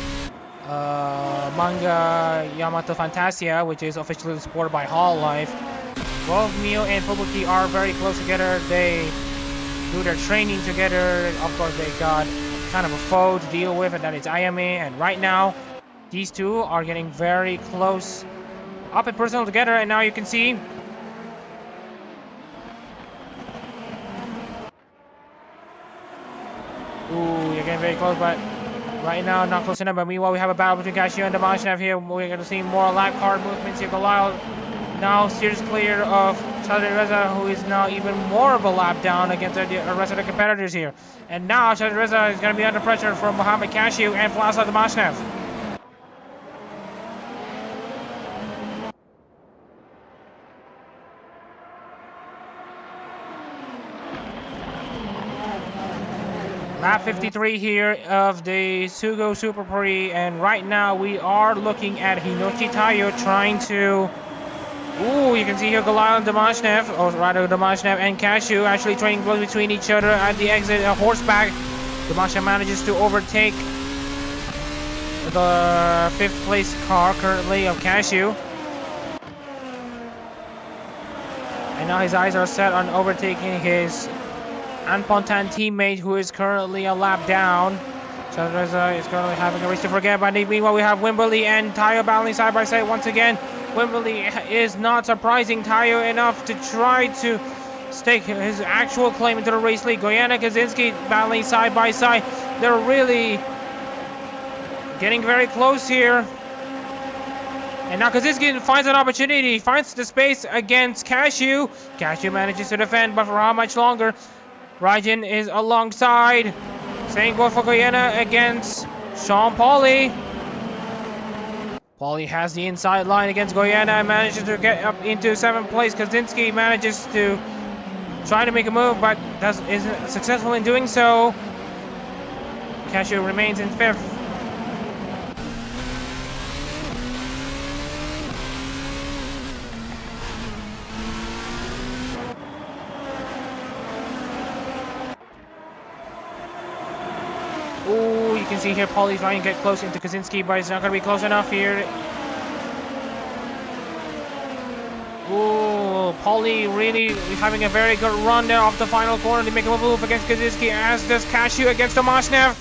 S1: manga Yamato Fantasia, which is officially supported by Hololive, both Mio and Fubuki are very close together. They do their training together. Of course, they got kind of a foe to deal with, and that is Ayame. And right now, these two are getting very close, up and personal together. And now you can see you're getting very close, but right now not close enough. But meanwhile, we have a battle between Cashew and Damashnev here. We're going to see more lap card movements here. Galal now steers clear of Shahid Reza, who is now even more of a lap down against the rest of the competitors here. And now Shahid Reza is going to be under pressure from Mohamed Cashew and Vladislav Damashnev. Lap 53 here of the SUGO Super Prix, and right now we are looking at Hinoshi Taiyo trying to... you can see here Galal Damashnev, or rather Damashnev and Cashew actually trading blows between each other at the exit horseback. Damashnev manages to overtake the 5th place car currently of Cashew. And now his eyes are set on overtaking his Anpontan teammate, who is currently a lap down. Shahid Reza is currently having a race to forget. But meanwhile, we have Wimberly and Taiyo battling side by side once again. Wimberly is not surprising Taiyo enough to try to stake his actual claim into the race lead. Goyena, Kaczynski battling side by side. They're really getting very close here. And now Kaczynski finds an opportunity, finds the space against Cashew. Cashew manages to defend, but for how much longer? Rajan is alongside. Same goal for Goyena against Sean Paulie. Paulie has the inside line against Goyena and manages to get up into 7th place. Kaczynski manages to try to make a move, but isn't successful in doing so. Cashew remains in 5th. You can see here Paulie trying to get close into Kaczynski, but it's not going to be close enough here. Paulie really having a very good run there off the final corner to make a move against Kaczynski, as does Cashew against Damashnev.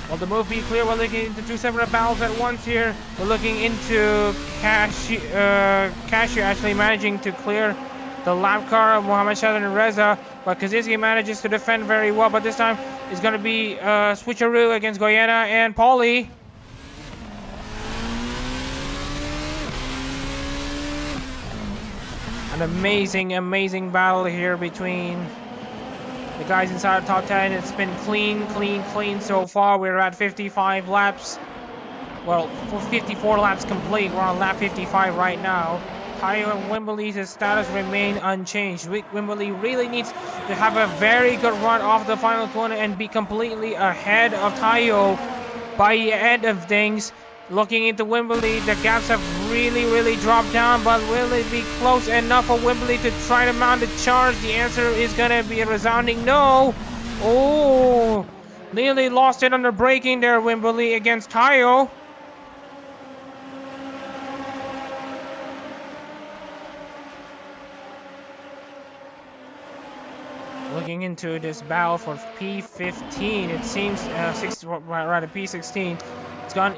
S1: Will the move be clear? We're looking into 2 separate battles at once here. We're looking into Cashew actually managing to clear the lap car of Mohamed Shahid Reza, but Kaczynski manages to defend very well. But this time it's going to be a switcheroo against Goyena and Paulie. An amazing battle here between the guys inside the top 10. It's been clean so far. We're at 55 laps. Well, for 54 laps complete. We're on lap 55 right now. Tayo and Wimberley's status remain unchanged. Wimberley really needs to have a very good run off the final corner and be completely ahead of Tayo by the end of things. Looking into Wimberley, the gaps have really dropped down, but will it be close enough for Wimberley to try to mount a charge? The answer is gonna be a resounding no. Oh, nearly lost it under braking there, Wimberley against Tayo. Looking into this battle for P15, it seems rather P16.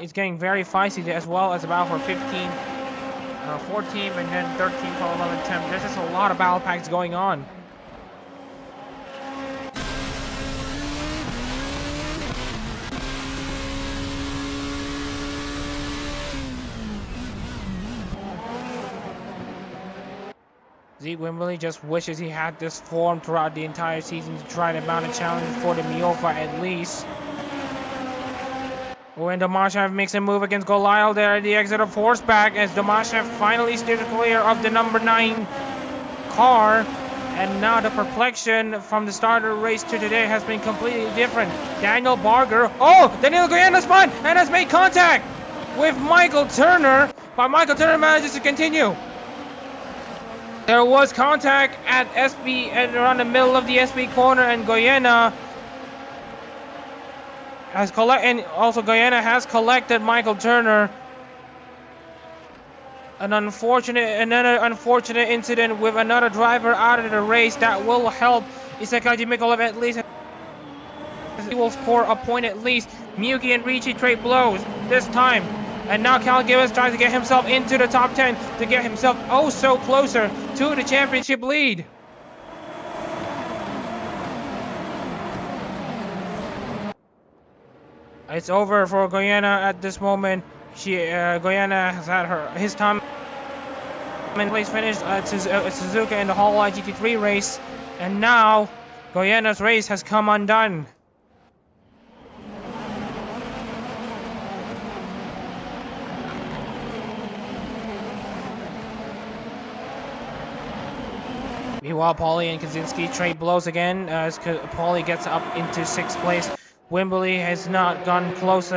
S1: It's getting very feisty, as well as the battle for 15, 14, and then 13, 12, 11, 10. There's just a lot of battle packs going on. Zeke Wimberley just wishes he had this form throughout the entire season to try to mount a challenge for the Miofa at least. When Domashev makes a move against Goliath there at the exit of horseback, as Domashev finally steers clear of the number 9 car. And now the perplexion from the start of the race to today has been completely different. Daniel Barger, Daniel Goyena spun and has made contact with Michael Turner, but Michael Turner manages to continue. There was contact at SB and around the middle of the SB corner, and Goyena has Goyena has collected Michael Turner. Another unfortunate incident with another driver out of the race that will help Isakaji Mikolov at least. He will score a point at least. Miyuki and Ricci trade blows this time. And now Cal Gibbons tries to get himself into the top 10 to get himself so closer to the championship lead. It's over for Goyena at this moment. Goyena has had his time in place finished at Suzuka in the Hololive GT3 race, and now Goyena's race has come undone. Meanwhile, Pauly and Kaczynski trade blows again as Pauly gets up into 6th place. Wimberley has not gone close to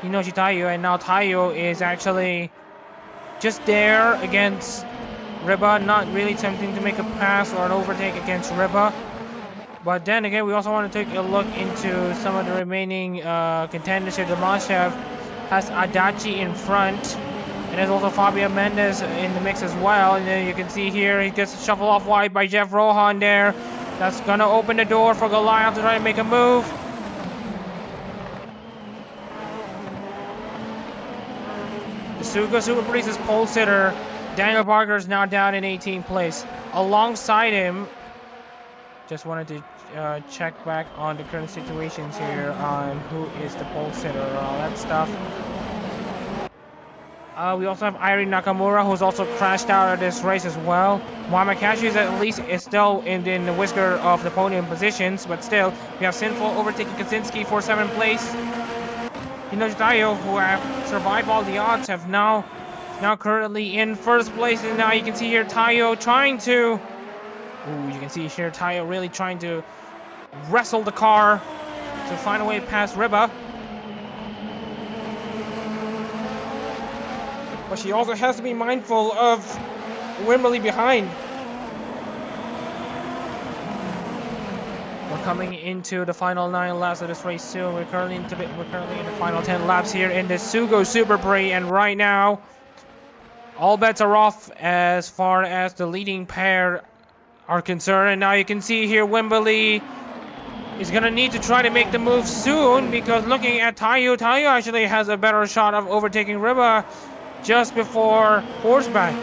S1: Hinoshi Tayo, and now Tayo is actually just there against Riba, not really attempting to make a pass or an overtake against Riba. But then again, we also want to take a look into some of the remaining contenders here. Domashev has Adachi in front, and there's also Fabio Mendes in the mix as well. And then you can see here he gets shuffled off wide by Jeff Rohan there. That's gonna open the door for Goliath to try to make a move. The SUGO Super Police's pole sitter, Daniel Barker, is now down in 18th place. Alongside him, just wanted to check back on the current situations here on who is the pole sitter and all that stuff. We also have Irene Nakamura, who's also crashed out of this race as well. Mohamed Kashi is still in the whisker of the podium positions, but still, we have Sinful overtaking Kaczynski for 7th place. Hinoshi Tayo, who have survived all the odds, have now currently in 1st place, and now you can see here Tayo trying to... you can see here Tayo really trying to wrestle the car to find a way past Riba. But she also has to be mindful of Wimberley behind. We're coming into the final 9 laps of this race soon. We're currently in the final 10 laps here in the SUGO Super Prix, and right now, all bets are off as far as the leading pair are concerned. And now you can see here Wimberley is going to need to try to make the move soon, because looking at Tayo actually has a better shot of overtaking Riba just before horseback.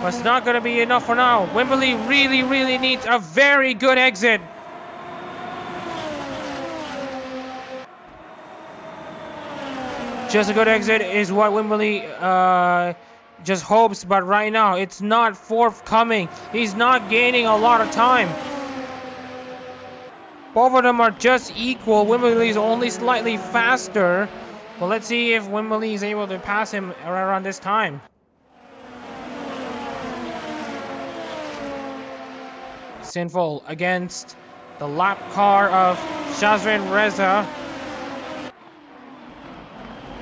S1: But it's not going to be enough for now. Wimberley really needs a very good exit. Just a good exit is what Wimberley just hopes, but right now it's not forthcoming. He's not gaining a lot of time. Both of them are just equal. Wimberley is only slightly faster. Well, let's see if Wimberley is able to pass him around this time. Sinful against the lap car of Shazrin Reza.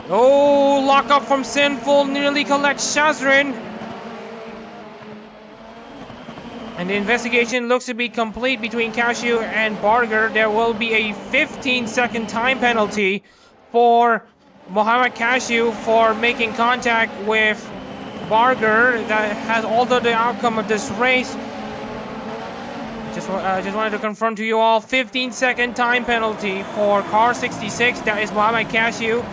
S1: Oh, lock up from Sinful, nearly collects Shazrin. And the investigation looks to be complete between Cashew and Barger. There will be a 15-second time penalty for Mohamed Cashew for making contact with Barger. That has altered the outcome of this race. Just wanted to confirm to you all, 15-second time penalty for car 66. That is Mohamed Cashew.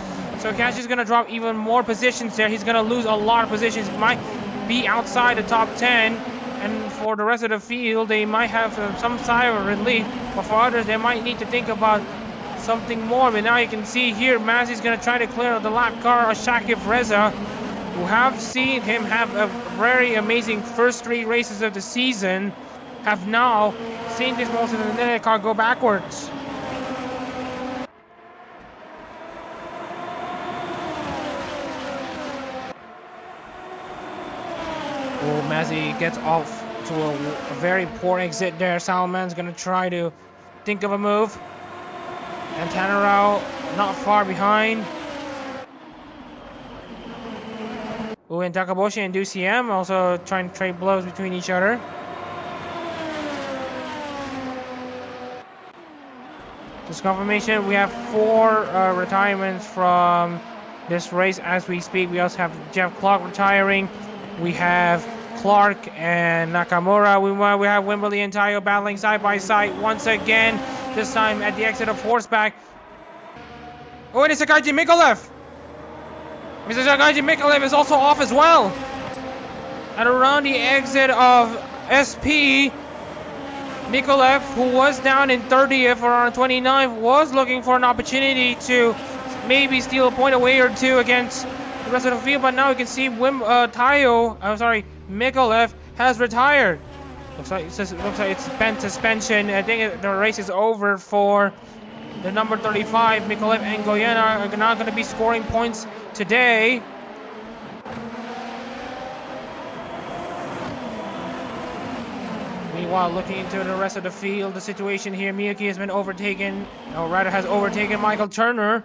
S1: So Cashew's going to drop even more positions there. He's going to lose a lot of positions. He might be outside the top 10. And for the rest of the field, they might have some sigh of relief. But for others, they might need to think about something more. But now you can see here, Mazzi's going to try to clear the lap car of Shakib Reza, who have seen him have a very amazing first 3 races of the season, have now seen this most of the car go backwards. Oh, Mazzi gets off to a very poor exit there. Salman's going to try to think of a move. And Tannerau not far behind. Oh, and Takaboshi and DuCM also trying to trade blows between each other. Just confirmation, we have 4 retirements from this race as we speak. We also have Jeff Clark retiring. We have Clark and Nakamura. We have Wimberley and Tayo battling side by side once again. This time at the exit of Horseback. Oh, and it's Sakaiji Mikolev. Mr. Sakaiji Mikolev is also off as well. And around the exit of SP, Mikolev, who was down in 30th or on 29th, was looking for an opportunity to maybe steal a point away or two against the rest of the field, but now you can see Mikolev has retired. Looks like it's bent suspension. I think the race is over for the number 35. Mikolev and Goyena are not going to be scoring points today. Meanwhile, looking into the rest of the field, the situation here, Miyuki has been overtaken, or rather has overtaken Michael Turner.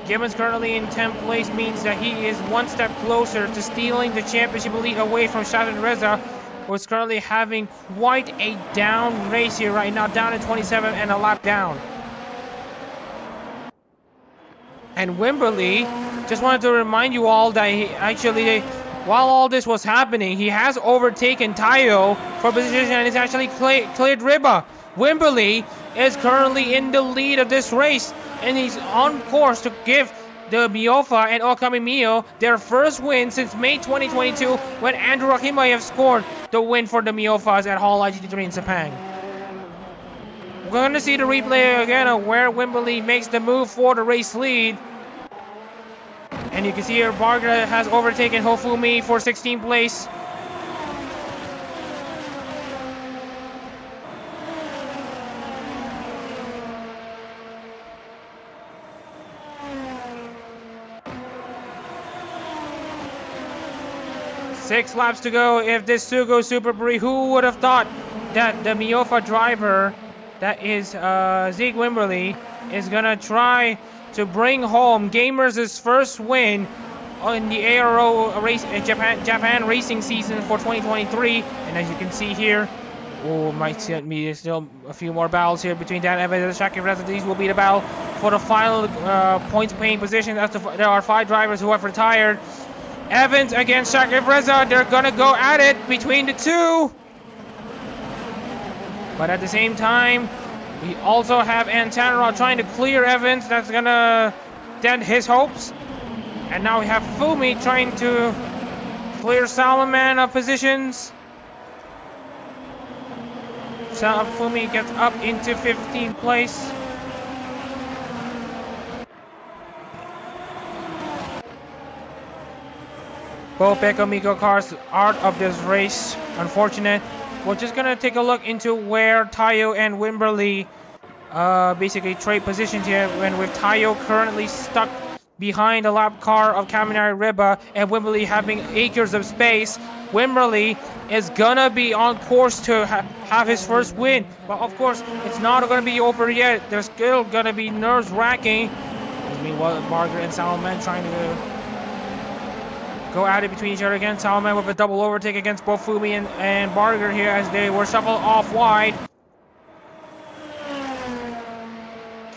S1: Gibbons currently in 10th place means that he is one step closer to stealing the championship lead away from Shazrin Reza, who is currently having quite a down race here right now, down at 27 and a lap down. And Wimberley, just wanted to remind you all that he actually, while all this was happening, he has overtaken Tayo for position and he's actually cleared Riba. Wimberley is currently in the lead of this race, and he's on course to give the Miofa and Okami Mio their first win since May 2022, when Andrew Rakimayev scored the win for the Miofas at Hololive GT3 in Sepang. We're going to see the replay again of where Wimberley makes the move for the race lead. And you can see here Barger has overtaken Hofumi for 16th place. Six laps to go if this SUGO Super Brie. Who would have thought that the Miofa driver, that is Zeke Wimberley, is gonna try to bring home Gamers' first win in the ARO race Japan racing season for 2023. And as you can see here, might be still a few more battles here between Dan Evans and Shakib Reza. These will be the battle for the final points paying position. There are 5 drivers who have retired. Evans against Shakib Reza, they're gonna go at it between the two. But at the same time, we also have Antanara trying to clear Evans. That's gonna dent his hopes. And now we have Fumi trying to clear Salaman of positions. Fumi gets up into 15th place. both Pecco, Miko cars out of this race. Unfortunate. We're just gonna take a look into where Tayo and Wimberly basically trade positions here, when with Tayo currently stuck behind the lap car of Kaminari Riba and Wimberly having acres of space. Wimberly is gonna be on course to have his first win, but of course it's not gonna be over yet. There's still gonna be nerves-wracking. Meanwhile, Margaret and Salman trying to go at it between each other again. Salman with a double overtake against both Fumi and Barger here as they were shuffled off wide.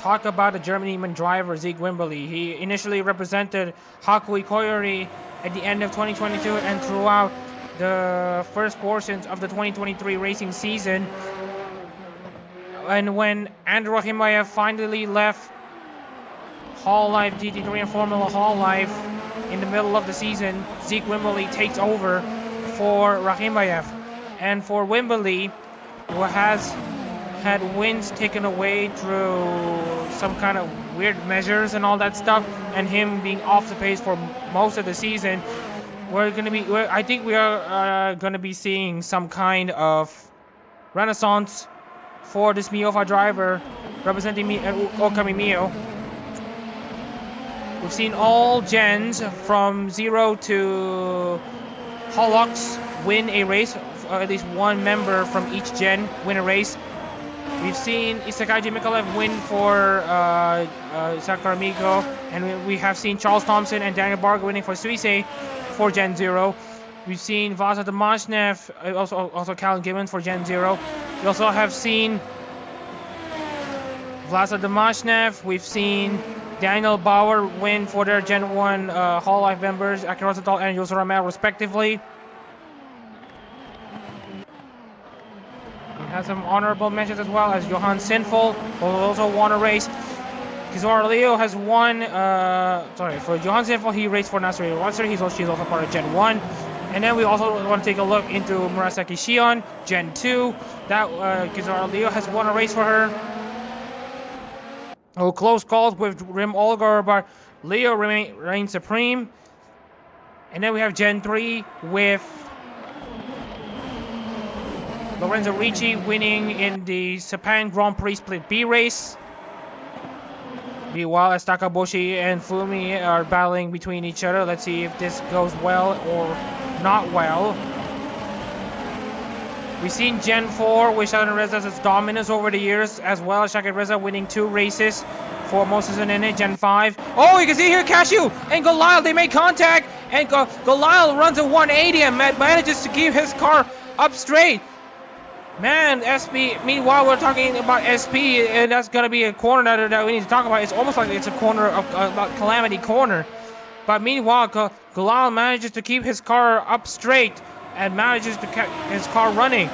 S1: Talk about the German driver Zeke Wimberly. He initially represented Hakui Koyori at the end of 2022 and throughout the first portions of the 2023 racing season. And when Andrew Rakhimbayev finally left Hololive GT3 and Formula Hololive in the middle of the season, Zeke Wimberly takes over for Rakhimbayev. And for Wimberly, who has had wins taken away through some kind of weird measures and all that stuff, and him being off the pace for most of the season, I think we are gonna be seeing some kind of renaissance for this Miyofa driver representing Okami Mio. We've seen all gens from 0 to Holux win a race, at least one member from each gen win a race. We've seen Isakaji Mikalev win for Sakura Miko, and we have seen Charles Thompson and Daniel Barger winning for Suisse for Gen 0. We've seen Vaza Domashnev, also Calvin Gibbons for Gen 0. We also have seen Vlaza Domashnev. We've seen Daniel Bauer win for their Gen 1 Hololive members, Akira Rosenthal and Yosu Ramel respectively. Has some honorable mentions as well as Johan Sinful, who also won a race. Kizora Leo has won, for Johan Sinful, he raced for Nasri Roster. She's also part of Gen 1. And then we also want to take a look into Murasaki Shion, Gen 2. That Kizora Leo has won a race for her. Oh, close calls with Rim Olgar, but Leo reigns supreme. And then we have Gen 3 with Lorenzo Ricci winning in the Japan Grand Prix Split B race. Meanwhile, as Takaboshi and Fumi are battling between each other. Let's see if this goes well or not well. We've seen Gen 4 with Shadan Reza's dominance over the years, as well as Shakir Reza winning 2 races for Moses and in Gen 5. Oh, you can see here Cashew and Galil, they make contact, and Galil runs a 180 and manages to keep his car up straight. Man, SP, meanwhile, we're talking about SP, and that's going to be a corner that we need to talk about. It's almost like it's a corner of Calamity Corner. But meanwhile, Galil manages to keep his car up straight and manages to keep his car running.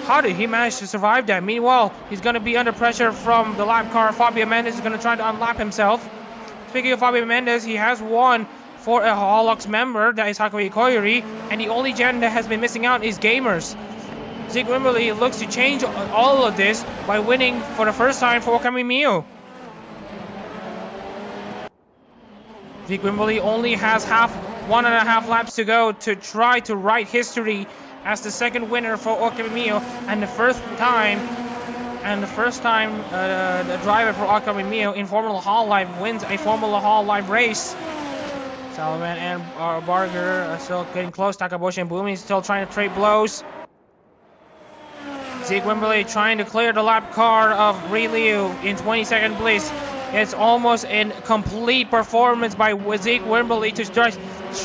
S1: How did he manage to survive that? Meanwhile, he's going to be under pressure from the lap car. Fabio Mendes is going to try to unlap himself. Speaking of Fabio Mendes, he has won for a Holux member, that is Hakui Koyori, and the only gen that has been missing out is Gamers. Zeke Wimberly looks to change all of this by winning for the first time for Okami Mio. Zeke Wimberly only has 1.5 laps to go to try to write history as the second winner for Okami Mio, and the first time the driver for Okami Mio in Formula Hololive wins a Formula Hololive race. Salman and Barger are still getting close. Takaboshi and Bumi still trying to trade blows. Zeke Wimberly trying to clear the lap car of Ri Liu in 22nd place. It's almost a complete performance by Zeke Wimberly to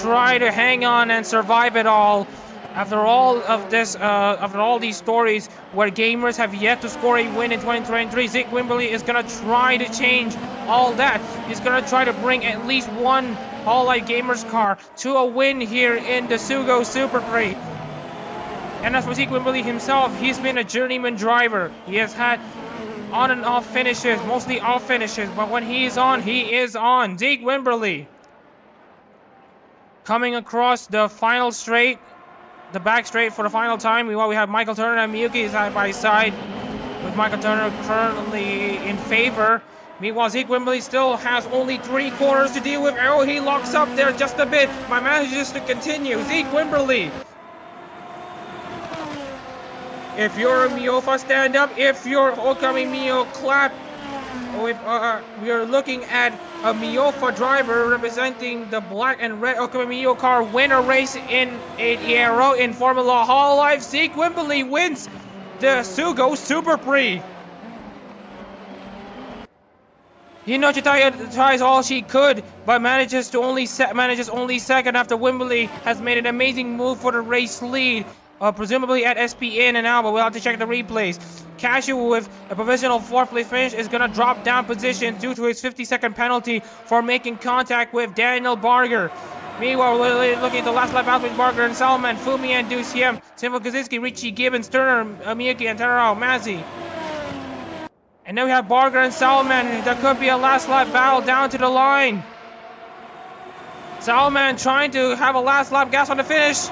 S1: try to hang on and survive it all. After all of this, after all these stories where gamers have yet to score a win in 2023, Zeke Wimberly is gonna try to change all that. He's gonna try to bring at least one Hololive Gamers car to a win here in the SUGO Super Prix. And as for Zeke Wimberly himself, he's been a journeyman driver. He has had on and off finishes, mostly off finishes, but when he is on, he is on. Zeke Wimberly coming across the final straight, the back straight for the final time. We have Michael Turner and Miyuki side by side, with Michael Turner currently in favor. Meanwhile, Zeke Wimberly still has only 3 corners to deal with. Oh, he locks up there just a bit. My manages to continue. Zeke Wimberly. If you're a Miofa, stand up. If you're Okami Mio, clap. If we are looking at a Miofa driver representing the black and red Okami Mio car win a race in a Aero in Formula Hololive, Zeke Wimberly wins the SUGO Super Prix. Hinojitaya tries all she could, but manages only second after Wimberly has made an amazing move for the race lead. Presumably at SPN and now, but we'll have to check the replays. Cashew with a provisional 4th place finish is going to drop down position due to his 50-second penalty for making contact with Daniel Barger. Meanwhile, we're looking at the last lap out with Barger and Salman, Fumi and Dusiem, Simon Kaczynski, Richie Gibbons, Turner, Miyuki and Terao, Mazzy. And then we have Barger and Salman. There could be a last lap battle down to the line. Salman trying to have a last lap gas on the finish.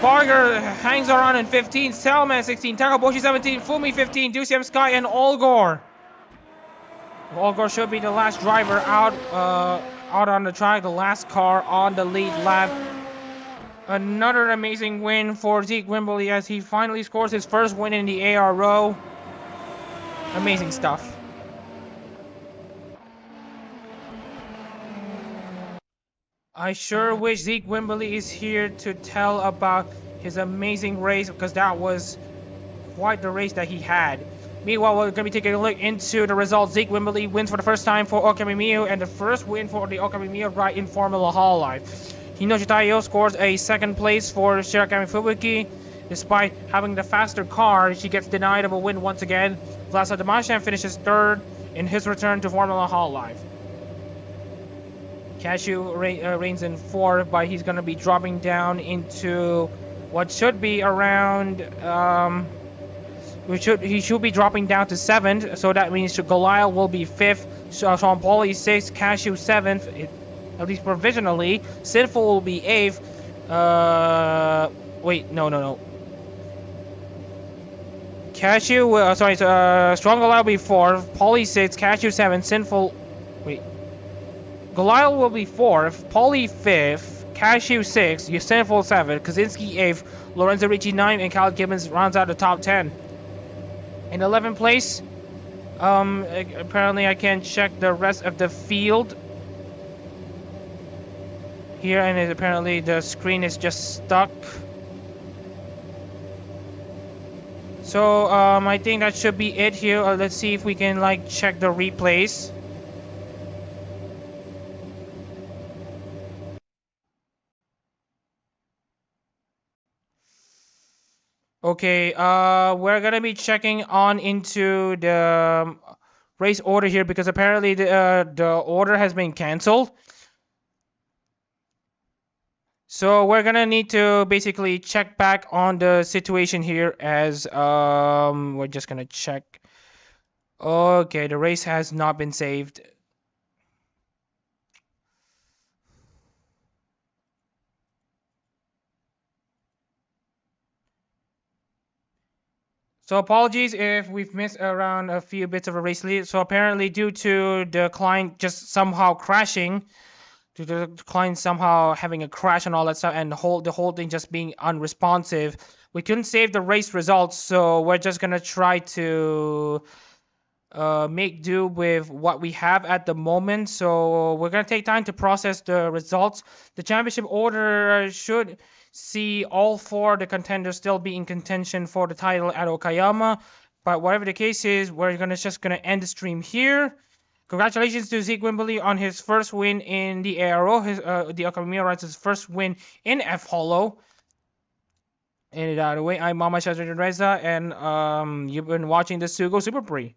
S1: Barger hangs around in 15, Salman 16, Takaboshi 17, Fumi 15, Dusiem Sky and Olgor. Olgor should be the last driver out on the track, the last car on the lead lap. Another amazing win for Zeke Wimberly as he finally scores his first win in the ARO. Amazing stuff. I sure wish Zeke Wimberly is here to tell about his amazing race, because that was quite the race that he had. Meanwhile, we're going to be taking a look into the results. Zeke Wimberly wins for the first time for Okami Mio, and the first win for the Okami Mio ride in Formula Hololive. Hinoshi Taiyo scores a 2nd place for Shirakami Fubuki. Despite having the faster car, she gets denied of a win once again. Vlasa Damashan finishes 3rd in his return to Formula Hololive. Cashew reigns in 4th, but he's going to be dropping down into what should be around... he should be dropping down to 7th, so that means Goliath will be 5th, Sean Pauly 6th, Cashew 7th, at least provisionally. Sinful will be 8th. Wait, no. Cashew, Strong Goliath will be 4th, Pauly 6th, Cashew 7th, Sinful... Wait. Goliath will be 4th, Pauly 5th, Cashew 6th, Sinful 7th, Kaczynski 8th, Lorenzo Ricci 9th, and Kyle Gibbons rounds out the top 10. In 11th place, apparently I can't check the rest of the field here, and apparently the screen is just stuck. So I think that should be it here. Let's see if we can check the replays. Okay, we're gonna be checking on into the race order here, because apparently the order has been canceled. So we're gonna need to basically check back on the situation here, as we're just gonna check. Okay, the race has not been saved. So apologies if we've missed around a few bits of a race lead. So apparently due to the client just somehow crashing, due to the client somehow having a crash and all that stuff, and the whole thing just being unresponsive, we couldn't save the race results. So we're just gonna try to make do with what we have at the moment. So we're gonna take time to process the results. The championship order should see all 4 of the contenders still be in contention for the title at Okayama. But whatever the case is, we're just gonna end the stream here. Congratulations to Zeke Wimberly on his first win in the ARO. The Okami Mio rides his first win in F Holo. And out of the way, I'm Mama Shazrin Reza, and you've been watching the SUGO Super Prix.